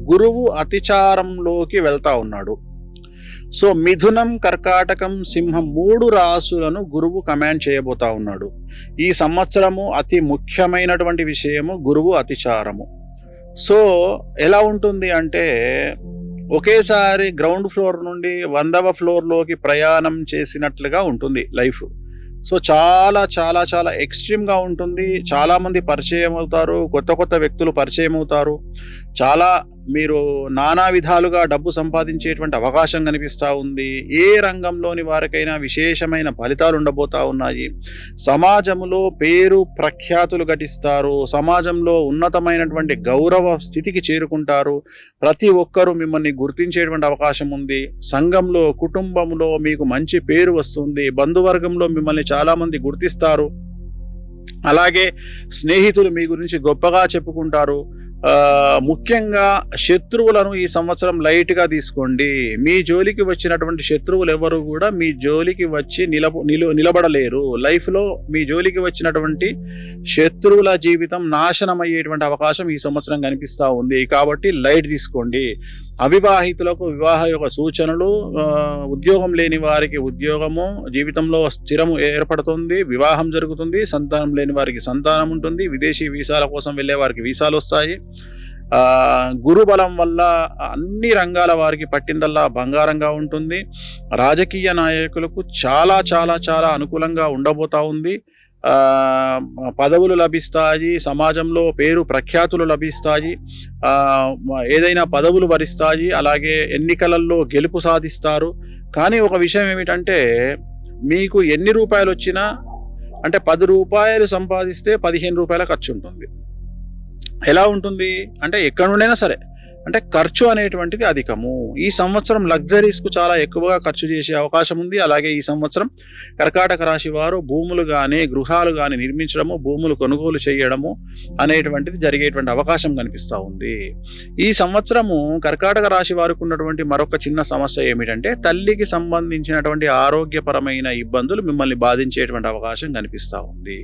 గురువు అతిచారంలోకి వెళ్తా ఉన్నాడు. సో మిథునం, కర్కాటకం, సింహం 3 రాశులను గురువు కమాండ్ చేయబోతా ఉన్నాడు. ఈ సంవత్సరము అతి ముఖ్యమైనటువంటి విషయము గురువు అతిచారము. సో ఎలా ఉంటుంది అంటే ఒకేసారి గ్రౌండ్ ఫ్లోర్ నుండి 100వ ఫ్లోర్లోకి ప్రయాణం చేసినట్లుగా ఉంటుంది లైఫ్. సో చాలా చాలా చాలా ఎక్స్ట్రీమ్గా ఉంటుంది. చాలామంది పరిచయం అవుతారు, కొత్త కొత్త వ్యక్తులు పరిచయం అవుతారు. చాలా మీరు నానా విధాలుగా డబ్బు సంపాదించేటువంటి అవకాశం కనిపిస్తూ ఉంది. ఏ రంగంలోని వారికైనా విశేషమైన ఫలితాలు ఉండబోతా ఉన్నాయి. సమాజంలో పేరు ప్రఖ్యాతులు ఘటిస్తారు. సమాజంలో ఉన్నతమైనటువంటి గౌరవ స్థితికి చేరుకుంటారు. ప్రతి ఒక్కరూ మిమ్మల్ని గుర్తించేటువంటి అవకాశం ఉంది. సంఘంలో, కుటుంబంలో మీకు మంచి పేరు వస్తుంది. బంధువర్గంలో మిమ్మల్ని చాలామంది గుర్తిస్తారు. అలాగే స్నేహితులు మీ గురించి గొప్పగా చెప్పుకుంటారు. ముఖ్యంగా శత్రువులను ఈ సంవత్సరం లైట్గా తీసుకోండి. మీ జోలికి వచ్చినటువంటి శత్రువులు ఎవరు కూడా మీ జోలికి వచ్చి నిలబడలేరు. లైఫ్లో మీ జోలికి వచ్చినటువంటి శత్రువుల జీవితం నాశనం అయ్యేటువంటి అవకాశం ఈ సంవత్సరం కనిపిస్తూ ఉంది. కాబట్టి లైట్ తీసుకోండి. అవివాహితులకు వివాహ యొక్క సూచనలు, ఉద్యోగం లేని వారికి ఉద్యోగము, జీవితంలో స్థిరము ఏర్పడుతుంది, వివాహం జరుగుతుంది, సంతానం లేని వారికి సంతానం ఉంటుంది, విదేశీ వీసాల కోసం వెళ్ళే వారికి వీసాలు వస్తాయి. గురుబలం వల్ల అన్ని రంగాల వారికి పట్టిందల్లా బంగారంగా ఉంటుంది. రాజకీయ నాయకులకు చాలా చాలా చాలా అనుకూలంగా ఉండబోతా ఉంది. పదవులు లభిస్తాయి, సమాజంలో పేరు ప్రఖ్యాతులు లభిస్తాయి, ఏదైనా పదవులు వరిస్తాయి, అలాగే ఎన్నికలలో గెలుపు సాధిస్తారు. కానీ ఒక విషయం ఏమిటంటే, మీకు ఎన్ని రూపాయలు వచ్చినా, అంటే 10 రూపాయలు సంపాదిస్తే 15 రూపాయల ఖర్చు ఉంటుంది. ఎలా ఉంటుంది అంటే, ఎక్కడి నుండైనా సరే, అంటే ఖర్చు అనేటువంటిది అధికము. ఈ సంవత్సరం లగ్జరీస్కు చాలా ఎక్కువగా ఖర్చు చేసే అవకాశం ఉంది. అలాగే ఈ సంవత్సరం కర్కాటక రాశి వారు భూములు కానీ, గృహాలు కానీ నిర్మించడము, భూములు కొనుగోలు చేయడము అనేటువంటిది జరిగేటువంటి అవకాశం కనిపిస్తూ ఉంది. ఈ సంవత్సరము కర్కాటక రాశి వారికి ఉన్నటువంటి మరొక చిన్న సమస్య ఏమిటంటే, తల్లికి సంబంధించినటువంటి ఆరోగ్యపరమైన ఇబ్బందులు మిమ్మల్ని బాధించేటువంటి అవకాశం కనిపిస్తూ ఉంది.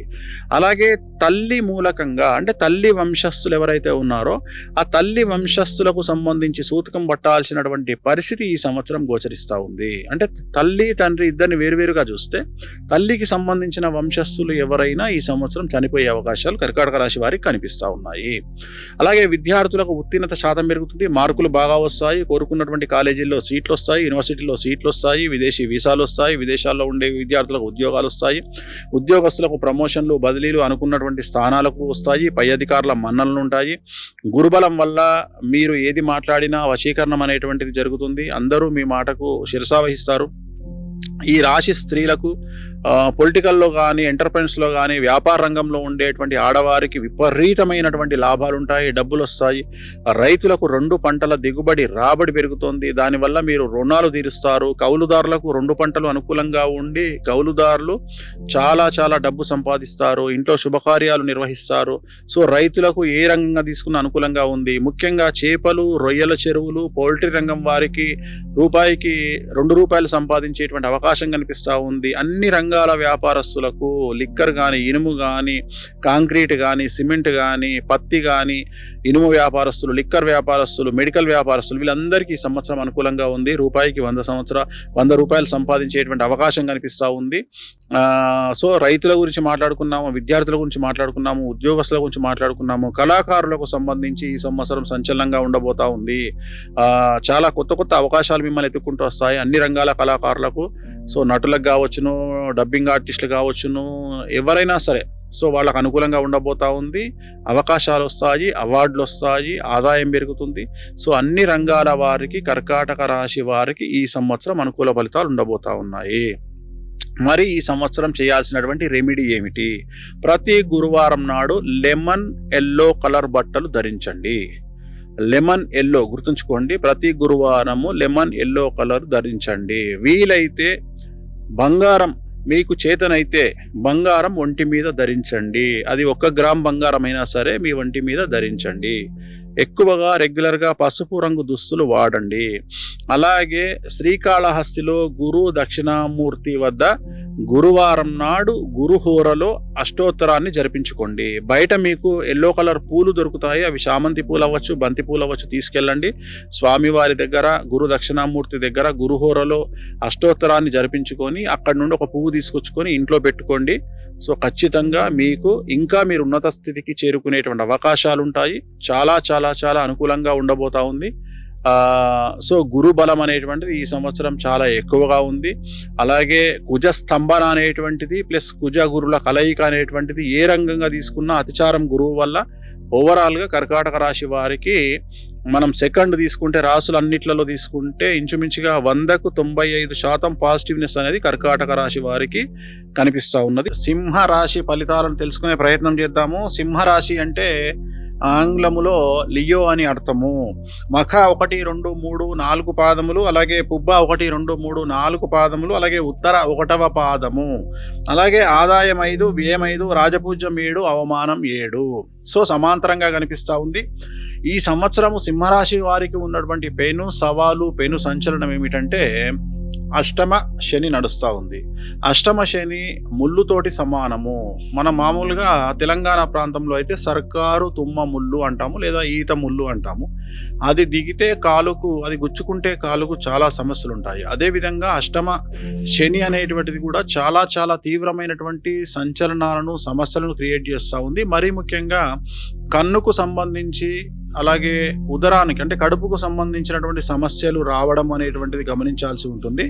అలాగే తల్లి మూలకంగా, అంటే తల్లి వంశస్థులు ఎవరైతే ఉన్నారో ఆ తల్లి వంశస్థుల సంబంధించి సూతకం పట్టాల్సినటువంటి పరిస్థితి ఈ సంవత్సరం గోచరిస్తూ ఉంది. అంటే తల్లి తండ్రి ఇద్దరిని వేరువేరుగా చూస్తే తల్లికి సంబంధించిన వంశస్థులు ఎవరైనా ఈ సంవత్సరం చనిపోయే అవకాశాలు కర్కాటక రాశి వారికి కనిపిస్తూ ఉన్నాయి. అలాగే విద్యార్థులకు ఉత్తీర్ణత శాతం పెరుగుతుంది, మార్కులు బాగా వస్తాయి, కోరుకున్నటువంటి కాలేజీల్లో సీట్లు వస్తాయి, యూనివర్సిటీలో సీట్లు వస్తాయి, విదేశీ వీసాలు వస్తాయి, విదేశాల్లో ఉండే విద్యార్థులకు ఉద్యోగాలు వస్తాయి, ఉద్యోగస్తులకు ప్రమోషన్లు, బదిలీలు, అనుకున్నటువంటి స్థానాలకు వస్తాయి, పై అధికారుల మన్ననలు ఉంటాయి. గురుబలం వల్ల మీరు ఏది మాట్లాడినా వశీకరణం అనేటువంటిది జరుగుతుంది. అందరూ మీ మాటకు శిరసావహిస్తారు. ఈ రాశి స్త్రీలకు పొలిటికల్లో కానీ, ఎంటర్ప్రైన్స్లో కానీ, వ్యాపార రంగంలో ఉండేటువంటి ఆడవారికి విపరీతమైనటువంటి లాభాలు ఉంటాయి, డబ్బులు వస్తాయి. రైతులకు 2 పంటల దిగుబడి, రాబడి పెరుగుతుంది. దానివల్ల మీరు రుణాలు తీరుస్తారు. కౌలుదారులకు 2 పంటలు అనుకూలంగా ఉండి కౌలుదారులు చాలా చాలా డబ్బు సంపాదిస్తారు. ఇంట్లో శుభకార్యాలు నిర్వహిస్తారు. సో రైతులకు ఏ రంగంగా తీసుకున్న అనుకూలంగా ఉంది. ముఖ్యంగా చేపలు, రొయ్యల చెరువులు, పౌల్ట్రీ రంగం వారికి రూపాయికి 2 రూపాయలు సంపాదించేటువంటి అవకాశం కనిపిస్తూ ఉంది. అన్ని రంగాల వ్యాపారస్తులకు, లిక్కర్ కానీ, ఇనుము కానీ, కాంక్రీట్ కానీ, సిమెంట్ కానీ, పత్తి కానీ, ఇనుము వ్యాపారస్తులు, లిక్కర్ వ్యాపారస్తులు, మెడికల్ వ్యాపారస్తులు, వీళ్ళందరికీ సంవత్సరం అనుకూలంగా ఉంది. రూపాయికి 100 రూపాయలు సంపాదించేటువంటి అవకాశం కనిపిస్తూ ఉంది. సో రైతుల గురించి మాట్లాడుకున్నాము, విద్యార్థుల గురించి మాట్లాడుకున్నాము, ఉద్యోగస్తుల గురించి మాట్లాడుకున్నాము. కళాకారులకు సంబంధించి ఈ సంవత్సరం సంచలనంగా ఉండబోతా ఉంది. చాలా కొత్త కొత్త అవకాశాలు మిమ్మల్ని ఎత్తుక్కుంటూ వస్తాయి అన్ని రంగాల కళాకారులకు. సో నటులకు కావచ్చును, డబ్బింగ్ ఆర్టిస్టులు కావచ్చును, ఎవరైనా సరే సో వాళ్ళకు అనుకూలంగా ఉండబోతా ఉంది. అవకాశాలు వస్తాయి, అవార్డులు వస్తాయి, ఆదాయం పెరుగుతుంది. సో అన్ని రంగాల వారికి, కర్కాటక రాశి వారికి ఈ సంవత్సరం అనుకూల ఫలితాలు ఉండబోతా ఉన్నాయి. మరి ఈ సంవత్సరం చేయాల్సినటువంటి రెమెడీ ఏమిటి? ప్రతి గురువారం నాడు లెమన్ ఎల్లో కలర్ బట్టలు ధరించండి. లెమన్ ఎల్లో గుర్తుంచుకోండి, ప్రతి గురువారము లెమన్ ఎల్లో కలర్ ధరించండి. వీలైతే బంగారం, మీకు చేతనైతే బంగారం ఒంటి మీద ధరించండి. అది 1 గ్రామ్ బంగారం అయినా సరే మీ ఒంటి మీద ధరించండి. ఎక్కువగా రెగ్యులర్గా పసుపు రంగు దుస్తులు వాడండి. అలాగే శ్రీకాళహస్తిలో గురు దక్షిణామూర్తి వద్ద గురువారం నాడు గురుహోరలో అష్టోత్తరాన్ని జరిపించుకోండి. బయట మీకు ఎల్లో కలర్ పూలు దొరుకుతాయి, అవి చామంతి పూలు అవ్వచ్చు, బంతి పూలు అవ్వచ్చు, తీసుకెళ్ళండి. స్వామివారి దగ్గర, గురు దక్షిణామూర్తి దగ్గర గురుహోరలో అష్టోత్తరాన్ని జరిపించుకొని అక్కడి నుండి ఒక పువ్వు తీసుకొచ్చుకొని ఇంట్లో పెట్టుకోండి. సో ఖచ్చితంగా మీకు ఇంకా మీరు ఉన్నత స్థితికి చేరుకునేటువంటి అవకాశాలు ఉంటాయి. చాలా చాలా చాలా అనుకూలంగా ఉండబోతా ఉంది. సో గురు బలం అనేటువంటిది ఈ సంవత్సరం చాలా ఎక్కువగా ఉంది. అలాగే కుజ స్తంభన అనేటువంటిది ప్లస్ కుజ గురుల కలయిక అనేటువంటిది ఏ రంగంగా తీసుకున్నా అతిచారం గురువు వల్ల ఓవరాల్గా కర్కాటక రాశి వారికి మనం సెకండ్ తీసుకుంటే రాసులు అన్నిట్లలో తీసుకుంటే ఇంచుమించుగా 100కు 95% పాజిటివ్నెస్ అనేది కర్కాటక రాశి వారికి కనిపిస్తూ ఉన్నది. సింహ రాశి ఫలితాలను తెలుసుకునే ప్రయత్నం చేద్దాము. సింహరాశి అంటే ఆంగ్లములో లియో అని అర్థము. మఖ 1, 2, 3, 4 పాదములు, అలాగే పుబ్బ 1, 2, 3, 4 పాదములు, అలాగే ఉత్తర 1వ పాదము, అలాగే ఆదాయం 5, వ్యయం 5, రాజపూజ్యం 7, అవమానం 7. సో సమాంతరంగా కనిపిస్తూ ఉంది. ఈ సంవత్సరము సింహరాశి వారికి ఉన్నటువంటి పెను సవాలు, పెను సంచలనం ఏమిటంటే అష్టమ శని నడుస్తూ ఉంది. అష్టమ శని ముళ్ళుతోటి సమానము. మనం మామూలుగా తెలంగాణ ప్రాంతంలో అయితే సర్కారు తుమ్మ ముళ్ళు అంటాము, లేదా ఈత ముళ్ళు అంటాము. అది దిగితే కాలుకు, అది గుచ్చుకుంటే కాలుకు చాలా సమస్యలు ఉంటాయి. అదేవిధంగా అష్టమ శని అనేటువంటిది కూడా చాలా చాలా తీవ్రమైనటువంటి సంచలనాలను, సమస్యలను క్రియేట్ చేస్తూ ఉంది. మరీ ముఖ్యంగా కన్నుకు సంబంధించి, అలాగే ఉదరానికి అంటే కడుపుకు సంబంధించినటువంటి సమస్యలు రావడం అనేటువంటిది గమనించాల్సి ఉంటుంది.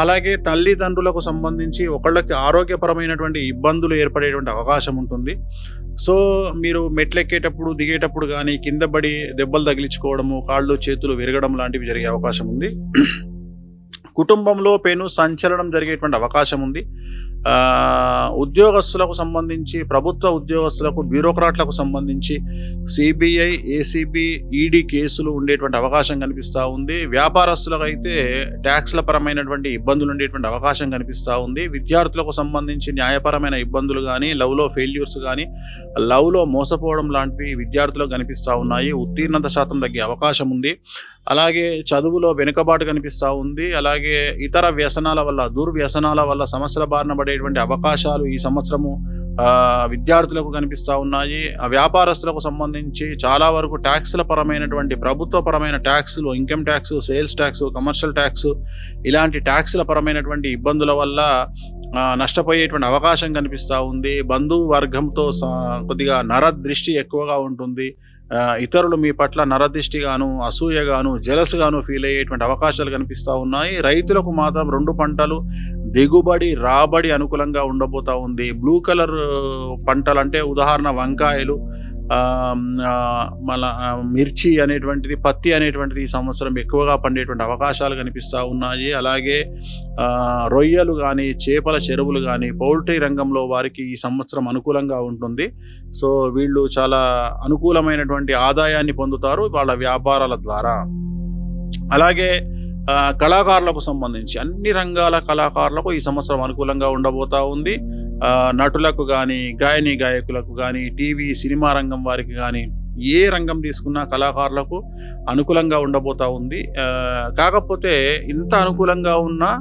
అలాగే తల్లిదండ్రులకు సంబంధించి ఒకళ్ళకి ఆరోగ్యపరమైనటువంటి ఇబ్బందులు ఏర్పడేటువంటి అవకాశం ఉంటుంది. సో మీరు మెట్లెక్కేటప్పుడు, దిగేటప్పుడు కానీ కింద పడి దెబ్బలు తగిలించుకోవడము, కాళ్ళు చేతులు విరగడం లాంటివి జరిగే అవకాశం ఉంది. కుటుంబంలో పెను సంచలనం జరిగేటువంటి అవకాశం ఉంది. ఉద్యోగస్తులకు సంబంధించి, ప్రభుత్వ ఉద్యోగస్తులకు, బ్యూరోక్రాట్లకు సంబంధించి సిబిఐ, ఏసీబీ, ఈడీ కేసులు ఉండేటువంటి అవకాశం కనిపిస్తూ ఉంది. వ్యాపారస్తులకు అయితే ట్యాక్స్ల పరమైనటువంటి ఇబ్బందులు ఉండేటువంటి అవకాశం కనిపిస్తూ ఉంది. విద్యార్థులకు సంబంధించి న్యాయపరమైన ఇబ్బందులు కానీ, లవ్లో ఫెయిల్యూర్స్ కానీ, లవ్లో మోసపోవడం లాంటివి విద్యార్థులకు కనిపిస్తూ ఉన్నాయి. ఉత్తీర్ణత శాతం తగ్గే అవకాశం ఉంది. అలాగే చదువులో వెనుకబాటు కనిపిస్తూ ఉంది. అలాగే ఇతర వ్యసనాల వల్ల, దుర్వ్యసనాల వల్ల సమస్యల బారిన పడేటువంటి అవకాశాలు ఈ సంవత్సరము విద్యార్థులకు కనిపిస్తూ ఉన్నాయి. వ్యాపారస్తులకు సంబంధించి చాలా వరకు ట్యాక్స్ల పరమైనటువంటి, ప్రభుత్వ పరమైన ట్యాక్సులు, income tax, sales tax, commercial tax, ఇలాంటి ట్యాక్స్ల పరమైనటువంటి ఇబ్బందుల వల్ల నష్టపోయేటువంటి అవకాశం కనిపిస్తూ ఉంది. బంధువర్గంతో కొద్దిగా నరదృష్టి ఎక్కువగా ఉంటుంది. ఇతరులు మీ పట్ల నరదృష్టిగాను, అసూయగాను, జలస్గాను ఫీల్ అయ్యేటువంటి అవకాశాలు కనిపిస్తూ ఉన్నాయి. రైతులకు మాత్రం 2 పంటలు దిగుబడి, రాబడి అనుకూలంగా ఉండబోతూ ఉంది. బ్లూ కలర్ పంటలు అంటే ఉదాహరణ వంకాయలు, మళ్ళా మిర్చి అనేటువంటిది, పత్తి అనేటువంటిది ఈ సంవత్సరం ఎక్కువగా పండేటువంటి అవకాశాలు కనిపిస్తూ ఉన్నాయి. అలాగే రొయ్యలు కానీ, చేపల చెరువులు కానీ, పౌల్ట్రీ రంగంలో వారికి ఈ సంవత్సరం అనుకూలంగా ఉంటుంది. సో వీళ్ళు చాలా అనుకూలమైనటువంటి ఆదాయాన్ని పొందుతారు వాళ్ళ వ్యాపారాల ద్వారా. అలాగే కళాకారులకు సంబంధించి అన్ని రంగాల కళాకారులకు ఈ సంవత్సరం అనుకూలంగా ఉండబోతూ ఉంది. నటులకు కానీ, గాయకులకు కానీ, టీవీ సినిమా రంగం వారికి కానీ, ఏ రంగం తీసుకున్నా కళాకారులకు అనుకూలంగా ఉండబోతూ ఉంది. కాకపోతే ఇంత అనుకూలంగా ఉన్నా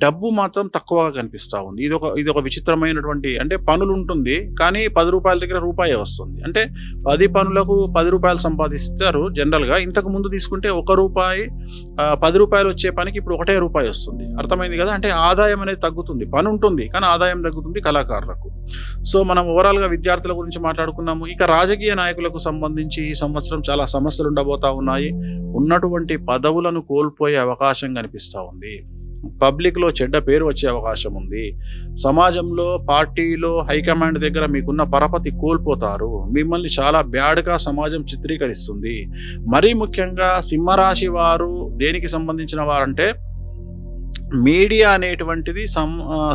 డబ్బు మాత్రం తక్కువగా కనిపిస్తూ ఉంది. ఇది ఒక విచిత్రమైనటువంటి, అంటే పనులు ఉంటుంది కానీ 10 రూపాయల దగ్గర రూపాయే వస్తుంది. అంటే 10 పనులకు 10 రూపాయలు సంపాదిస్తారు జనరల్గా. ఇంతకు ముందు తీసుకుంటే 1 రూపాయి 10 రూపాయలు వచ్చే పనికి ఇప్పుడు 1 రూపాయి వస్తుంది. అర్థమైంది కదా? అంటే ఆదాయం అనేది తగ్గుతుంది. పని ఉంటుంది కానీ ఆదాయం తగ్గుతుంది కళాకారులకు. సో మనం ఓవరాల్గా విద్యార్థుల గురించి మాట్లాడుకున్నాము. ఇక రాజకీయ నాయకులకు సంబంధించి ఈ సంవత్సరం చాలా సమస్యలు ఉండబోతూ ఉన్నాయి. ఉన్నటువంటి పదవులను కోల్పోయే అవకాశం కనిపిస్తూ ఉంది. పబ్లిక్లో చెడ్డ పేరు వచ్చే అవకాశం ఉంది. సమాజంలో, పార్టీలో, హైకమాండ్ దగ్గర మీకున్న పరపతి కోల్పోతారు. మిమ్మల్ని చాలా బ్యాడ్గా సమాజం చిత్రీకరిస్తుంది. మరీ ముఖ్యంగా సింహరాశి వారు దేనికి సంబంధించిన వారంటే మీడియా అనేటువంటిది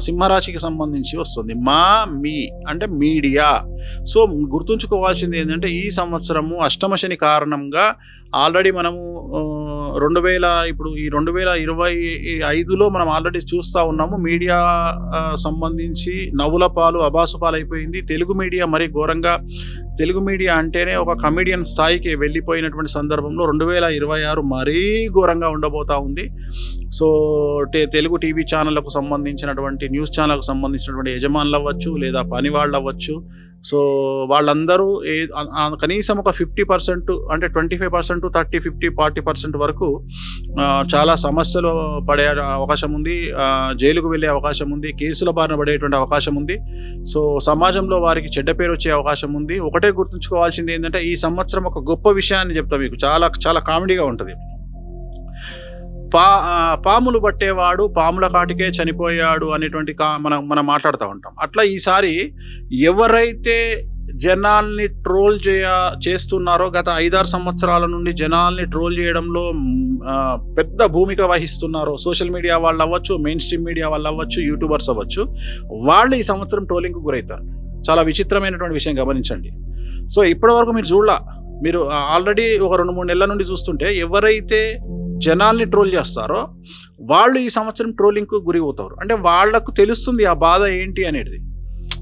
సింహరాశికి సంబంధించి వస్తుంది. మీ అంటే మీడియా. సో గుర్తుంచుకోవాల్సింది ఏంటంటే ఈ సంవత్సరము అష్టమ శని కారణంగా ఆల్రెడీ మనము 2025లో మనం ఆల్రెడీ చూస్తూ ఉన్నాము. మీడియా సంబంధించి నవ్వుల పాలు, అబాసు పాలు అయిపోయింది. తెలుగు మీడియా మరీ ఘోరంగా, తెలుగు మీడియా అంటేనే ఒక కమెడియన్ స్థాయికి వెళ్ళిపోయినటువంటి సందర్భంలో 2026 మరీ ఘోరంగా ఉండబోతూ ఉంది. సో తెలుగు టీవీ ఛానళ్లకు సంబంధించినటువంటి, న్యూస్ ఛానల్కు సంబంధించినటువంటి యజమానులు అవ్వచ్చు, లేదా పని వాళ్ళు అవ్వచ్చు. సో వాళ్ళందరూ కనీసం ఒక 50%, అంటే 25%, 30, 50, 40% వరకు చాలా సమస్యలు పడే అవకాశం ఉంది. జైలుకు వెళ్ళే అవకాశం ఉంది. కేసుల బారిన పడేటువంటి అవకాశం ఉంది. సో సమాజంలో వారికి చెడ్డ పేరు వచ్చే అవకాశం ఉంది. ఒకటే గుర్తుంచుకోవాల్సింది ఏంటంటే ఈ సంవత్సరం ఒక గొప్ప విషయాన్ని చెప్తా మీకు, చాలా చాలా కామెడీగా ఉంటుంది. పాములు పట్టేవాడు పాముల కాటికే చనిపోయాడు అనేటువంటి మనం మాట్లాడుతూ ఉంటాం. అట్లా ఈసారి ఎవరైతే జనాల్ని ట్రోల్ చేస్తున్నారో గత 5-6 సంవత్సరాల నుండి జనాల్ని ట్రోల్ చేయడంలో పెద్ద భూమిక వహిస్తున్నారో సోషల్ మీడియా వాళ్ళు అవ్వచ్చు, మెయిన్ స్ట్రీమ్ మీడియా వాళ్ళు అవ్వచ్చు, యూట్యూబర్స్ అవ్వచ్చు, వాళ్ళు ఈ సంవత్సరం ట్రోలింగ్కు గురవుతారు. చాలా విచిత్రమైనటువంటి విషయం గమనించండి. సో ఇప్పటివరకు మీరు మీరు ఆల్రెడీ ఒక 2-3 నెలల నుండి చూస్తుంటే ఎవరైతే జనాల్ని ట్రోల్ చేస్తారో వాళ్ళు ఈ సంవత్సరం ట్రోలింగ్కు గురి అవుతారు. అంటే వాళ్లకు తెలుస్తుంది ఆ బాధ ఏంటి అనేది.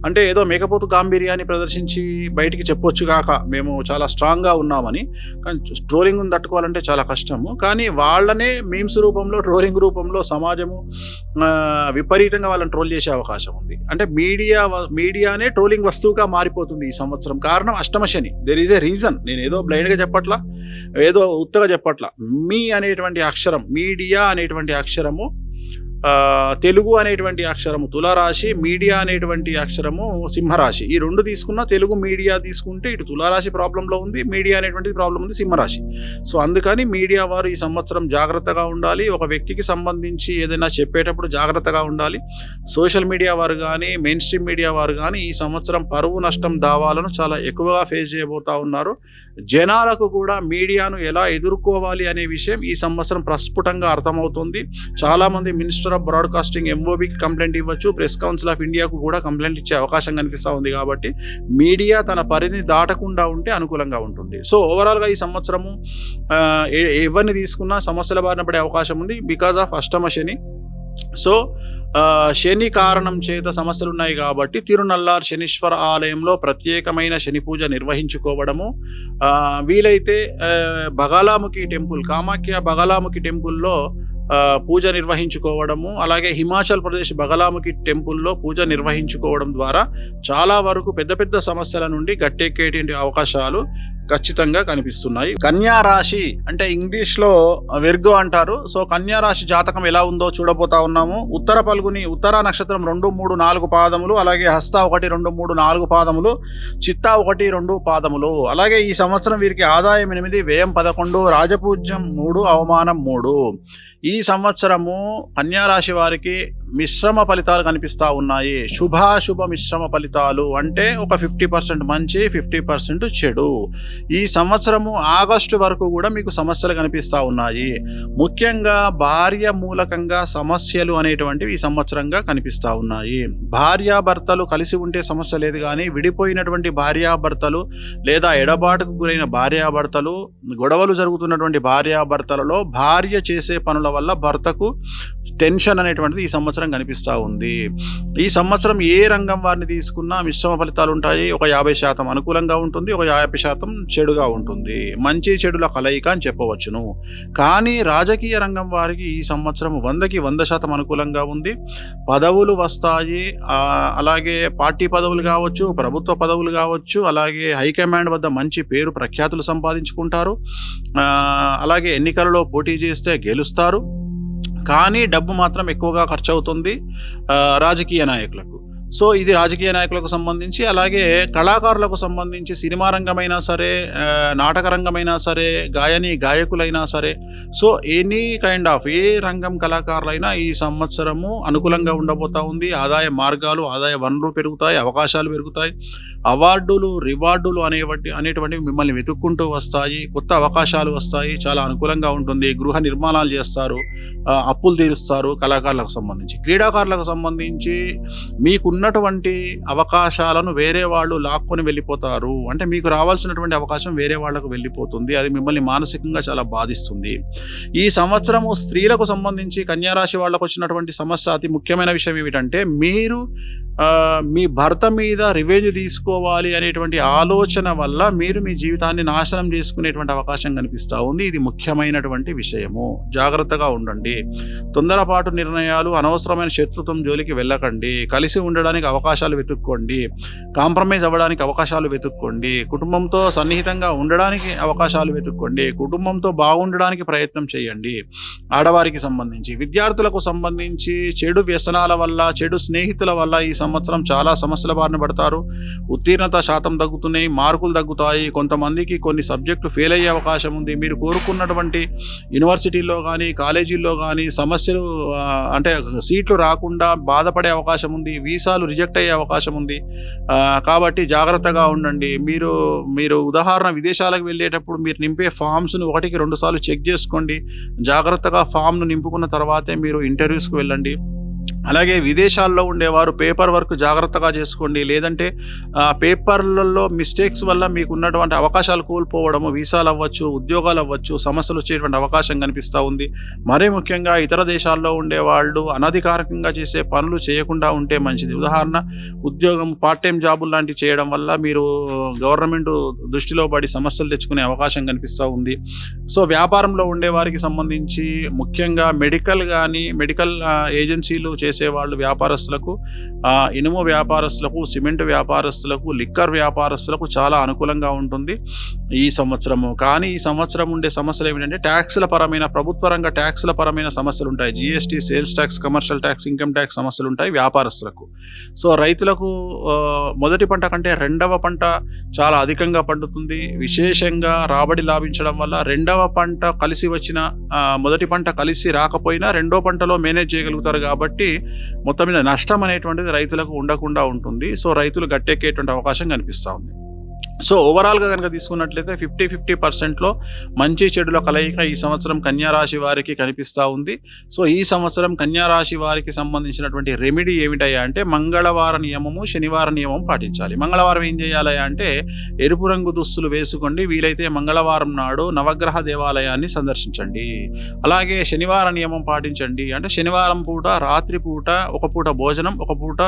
అంటే ఏదో మేకపోతు గాంభీర్యాన్ని ప్రదర్శించి బయటికి చెప్పొచ్చు కాక మేము చాలా స్ట్రాంగ్గా ఉన్నామని, కానీ ట్రోలింగ్ని తట్టుకోవాలంటే చాలా కష్టము. కానీ వాళ్ళనే మీమ్స్ రూపంలో, ట్రోలింగ్ రూపంలో సమాజము విపరీతంగా వాళ్ళని ట్రోల్ చేసే అవకాశం ఉంది. అంటే మీడియానే ట్రోలింగ్ వస్తువుగా మారిపోతుంది ఈ సంవత్సరం. కారణం అష్టమ శని. There is a reason. నేను ఏదో బ్లైండ్గా చెప్పట్లా, ఏదో ఉత్తగా చెప్పట్లా. మీ అనేటువంటి అక్షరం, మీడియా అనేటువంటి అక్షరము తెలుగు అనేటువంటి అక్షరము తులారాశి, మీడియా అనేటువంటి అక్షరము సింహరాశి. ఈ రెండు తీసుకున్నా తెలుగు మీడియా తీసుకుంటే ఇటు తులారాశి ప్రాబ్లంలో ఉంది, మీడియా అనేటువంటి ప్రాబ్లం ఉంది సింహరాశి. సో అందుకని మీడియా వారు ఈ సంవత్సరం జాగ్రత్తగా ఉండాలి. ఒక వ్యక్తికి సంబంధించి ఏదైనా చెప్పేటప్పుడు జాగ్రత్తగా ఉండాలి. సోషల్ మీడియా వారు కానీ, మెయిన్ స్ట్రీమ్ మీడియా వారు కానీ ఈ సంవత్సరం పరువు నష్టం దావాలను చాలా ఎక్కువగా ఫేస్ చేయబోతా ఉన్నారు. జనాలకు కూడా మీడియాను ఎలా ఎదుర్కోవాలి అనే విషయం ఈ సంవత్సరం ప్రస్ఫుటంగా అర్థమవుతుంది. చాలామంది మినిస్టర్ ఆఫ్ బ్రాడ్కాస్టింగ్ ఎంఓబికి కంప్లైంట్ ఇవ్వచ్చు, ప్రెస్ కౌన్సిల్ ఆఫ్ ఇండియాకు కూడా కంప్లైంట్ ఇచ్చే అవకాశం కనిపిస్తూ ఉంది. కాబట్టి మీడియా తన పరిధిని దాటకుండా ఉంటే అనుకూలంగా ఉంటుంది. సో ఓవరాల్గా ఈ సంవత్సరము ఎవరిని తీసుకున్నా సమస్యల బారిన పడే అవకాశం ఉంది బికాజ్ ఆఫ్ అష్టమ శని. సో శని కారణం చేత సమస్యలు ఉన్నాయి కాబట్టి తిరునల్లార్ శనీశ్వర ఆలయంలో ప్రత్యేకమైన శని పూజ నిర్వహించుకోవడము, వీలైతే బగలాముఖి టెంపుల్, కామాఖ్య బగలాముఖి టెంపుల్లో పూజ నిర్వహించుకోవడము, అలాగే హిమాచల్ ప్రదేశ్ బగలాముఖి టెంపుల్లో పూజ నిర్వహించుకోవడం ద్వారా చాలా వరకు పెద్ద పెద్ద సమస్యల నుండి గట్టెక్కేటువంటి అవకాశాలు ఖచ్చితంగా కనిపిస్తున్నాయి. కన్యా రాశి అంటే ఇంగ్లీష్లో వెర్గో అంటారు. సో కన్యా రాశి జాతకం ఎలా ఉందో చూడబోతా ఉన్నాము. ఉత్తర పల్గుని, ఉత్తర నక్షత్రం 2, 3, 4 పాదములు, అలాగే హస్త 1, 2, 3, 4 పాదములు, చిత్తా 1, 2 పాదములు. అలాగే ఈ సంవత్సరం వీరికి ఆదాయం 8, వ్యయం 11, రాజపూజ్యం 3, అవమానం 3. ఈ సంవత్సరము కన్యారాశి వారికి మిశ్రమ ఫలితాలు కనిపిస్తూ ఉన్నాయి. శుభాశుభ మిశ్రమ ఫలితాలు అంటే ఒక 50% మంచి, 50% చెడు. ఈ సంవత్సరము ఆగస్టు వరకు కూడా మీకు సమస్యలు కనిపిస్తూ ఉన్నాయి. ముఖ్యంగా భార్య మూలకంగా సమస్యలు అనేటువంటివి ఈ సంవత్సరంగా కనిపిస్తూ ఉన్నాయి. భార్యాభర్తలు కలిసి ఉంటే సమస్య లేదు, కానీ విడిపోయినటువంటి భార్యాభర్తలు లేదా ఎడబాటుకు గురైన భార్యాభర్తలు, గొడవలు జరుగుతున్నటువంటి భార్యాభర్తలలో భార్య చేసే పనుల వల్ల భర్తకు టెన్షన్ అనేటువంటిది ఈ సంవత్సరం కనిపిస్తూ ఉంది. ఈ సంవత్సరం ఏ రంగం వారిని తీసుకున్నా మిశ్రమ ఫలితాలు ఉంటాయి. ఒక 50% అనుకూలంగా ఉంటుంది, ఒక 50% చెడుగా ఉంటుంది. మంచి చెడుల కలయిక అని చెప్పవచ్చును. కానీ రాజకీయ రంగం వారికి ఈ సంవత్సరం 100కి 100% అనుకూలంగా ఉంది. పదవులు వస్తాయి. అలాగే పార్టీ పదవులు కావచ్చు, ప్రభుత్వ పదవులు కావచ్చు, అలాగే హైకమాండ్ వద్ద మంచి పేరు ప్రఖ్యాతులు సంపాదించుకుంటారు. అలాగే ఎన్నికలలో పోటీ చేస్తే గెలుస్తారు. కానీ డబ్బు మాత్రం ఎక్కువగా ఖర్చు అవుతుంది రాజకీయ నాయకులకు. సో ఇది రాజకీయ నాయకులకు సంబంధించి. అలాగే కళాకారులకు సంబంధించి సినిమా రంగమైనా సరే, నాటక రంగమైనా సరే, గాయకులైనా సరే, సో ఎనీ కైండ్ ఆఫ్ ఏ రంగం కళాకారులైనా ఈ సంవత్సరము అనుకూలంగా ఉండబోతా ఉంది. ఆదాయ మార్గాలు, ఆదాయ వనరులు పెరుగుతాయి, అవకాశాలు పెరుగుతాయి. అవార్డులు, రివార్డులు అనేటువంటివి మిమ్మల్ని వెతుక్కుంటూ వస్తాయి. కొత్త అవకాశాలు వస్తాయి. చాలా అనుకూలంగా ఉంటుంది. గృహ నిర్మాణాలు చేస్తారు, అప్పులు తీరుస్తారు. కళాకారులకు సంబంధించి, క్రీడాకారులకు సంబంధించి మీకున్నటువంటి అవకాశాలను వేరే వాళ్ళు లాక్కొని వెళ్ళిపోతారు. అంటే మీకు రావాల్సినటువంటి అవకాశం వేరే వాళ్ళకు వెళ్ళిపోతుంది. అది మిమ్మల్ని మానసికంగా చాలా బాధిస్తుంది. ఈ సంవత్సరము స్త్రీలకు సంబంధించి కన్యారాశి వాళ్ళకు వచ్చినటువంటి సమస్య, అతి ముఖ్యమైన విషయం ఏమిటంటే మీరు మీ భర్త మీద రివెంజ్ తీసుకోవాలి అనేటువంటి ఆలోచన వల్ల మీరు మీ జీవితాన్ని నాశనం చేసుకునేటువంటి అవకాశం కనిపిస్తూ ఉంది. ఇది ముఖ్యమైనటువంటి విషయము. జాగ్రత్తగా ఉండండి. తొందరపాటు నిర్ణయాలు, అనవసరమైన శత్రుత్వం జోలికి వెళ్ళకండి. కలిసి ఉండడానికి అవకాశాలు వెతుక్కోండి. కాంప్రమైజ్ అవ్వడానికి అవకాశాలు వెతుక్కోండి. కుటుంబంతో సన్నిహితంగా ఉండడానికి అవకాశాలు వెతుక్కోండి. కుటుంబంతో బాగుండడానికి ప్రయత్నం చేయండి. ఆడవారికి సంబంధించి, విద్యార్థులకు సంబంధించి చెడు వ్యసనాల వల్ల, చెడు స్నేహితుల వల్ల ఈ సంవత్సరం చాలా సమస్యల బారిన పడతారు. ఉత్తీర్ణత శాతం తగ్గుతున్నాయి, మార్కులు తగ్గుతాయి. కొంతమందికి కొన్ని సబ్జెక్టు ఫెయిల్ అయ్యే అవకాశం ఉంది. మీరు కోరుకున్నటువంటి యూనివర్సిటీల్లో కానీ, కాలేజీల్లో కానీ సమస్యలు అంటే సీట్లు రాకుండా బాధపడే అవకాశం ఉంది. వీసా వీసాలు రిజెక్ట్ అయ్యే అవకాశం ఉంది. కాబట్టి జాగ్రత్తగా ఉండండి. మీరు ఉదాహరణ విదేశాలకు వెళ్ళేటప్పుడు మీరు నింపే ఫామ్స్‌ను 1కి 2 సార్లు చెక్ చేసుకోండి. జాగ్రత్తగా ఫామ్‌ను నింపుకున్న తర్వాతే మీరు ఇంటర్వ్యూస్‌కి వెళ్ళండి. అలాగే విదేశాల్లో ఉండేవారు పేపర్ వర్క్ జాగ్రత్తగా చేసుకోండి. లేదంటే పేపర్‌లలో మిస్టేక్స్ వల్ల మీకున్నటువంటి అవకాశాలు కోల్పోవడము, వీసాలు అవ్వచ్చు, ఉద్యోగాలు అవ్వచ్చు, సమస్యలు వచ్చేటువంటి అవకాశం కనిపిస్తూ ఉంది. మరీ ముఖ్యంగా ఇతర దేశాల్లో ఉండేవాళ్ళు అనధికారికంగా చేసే పనులు చేయకుండా ఉంటే మంచిది. ఉదాహరణ ఉద్యోగం, పార్ట్ టైమ్ జాబులు లాంటివి చేయడం వల్ల మీరు గవర్నమెంట్ దృష్టిలో పడి సమస్యలు తెచ్చుకునే అవకాశం కనిపిస్తూ ఉంది. సో వ్యాపారంలో ఉండేవారికి సంబంధించి ముఖ్యంగా మెడికల్ ఏజెన్సీలు చేసేవాళ్ళు వ్యాపారస్తులకు, ఇనుము వ్యాపారస్తులకు, సిమెంట్ వ్యాపారస్తులకు, లిక్కర్ వ్యాపారస్తులకు చాలా అనుకూలంగా ఉంటుంది ఈ సంవత్సరము. కానీ ఈ సంవత్సరం ఉండే సమస్యలు ఏమిటంటే ప్రభుత్వ రంగ ట్యాక్స్ల పరమైన సమస్యలు ఉంటాయి. GST, sales tax, commercial tax, income tax సమస్యలు ఉంటాయి వ్యాపారస్తులకు. సో రైతులకు మొదటి పంట కంటే రెండవ పంట చాలా అధికంగా పండుతుంది. విశేషంగా రాబడి లాభించడం వల్ల రెండవ పంట కలిసి వచ్చిన మొదటి పంట కలిసి రాకపోయినా రెండో పంటలో మేనేజ్ చేయగలుగుతారు. కాబట్టి మొత్తం మీద నష్టం అనేటువంటిది రైతులకు ఉండకుండా ఉంటుంది. సో రైతులు గట్టెక్కేటువంటి అవకాశం కనిపిస్తూ ఉంది. సో ఓవరాల్గా కనుక తీసుకున్నట్లయితే 50-50%లో మంచి చెడుల కలయిక ఈ సంవత్సరం కన్యారాశి వారికి కనిపిస్తూ ఉంది. సో ఈ సంవత్సరం కన్యారాశి వారికి సంబంధించినటువంటి రెమెడీ ఏమిటయ్యా అంటే మంగళవార నియమము, శనివార నియమం పాటించాలి. మంగళవారం ఏం చేయాలి అంటే ఎరుపు రంగు దుస్తులు వేసుకోండి. వీలైతే మంగళవారం నాడు నవగ్రహ దేవాలయాన్ని సందర్శించండి. అలాగే శనివార నియమం పాటించండి. అంటే శనివారం పూట రాత్రి పూట ఒక పూట భోజనం, ఒక పూట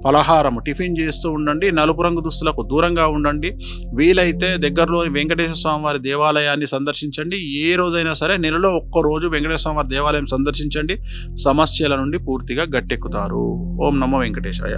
పలహారము, టిఫిన్ చేస్తూ ఉండండి. నలుపు రంగు దుస్తులకు దూరంగా ఉండండి. వీలైతే దగ్గరలోని వెంకటేశ్వర స్వామి వారి దేవాలయాన్ని సందర్శించండి. ఏ రోజైనా సరే నెలలో ఒక్క రోజు వెంకటేశ్వర స్వామి వారి దేవాలయం సందర్శించండి. సమస్యల నుండి పూర్తిగా గట్టెక్కుతారు. ఓం నమో వెంకటేశాయ.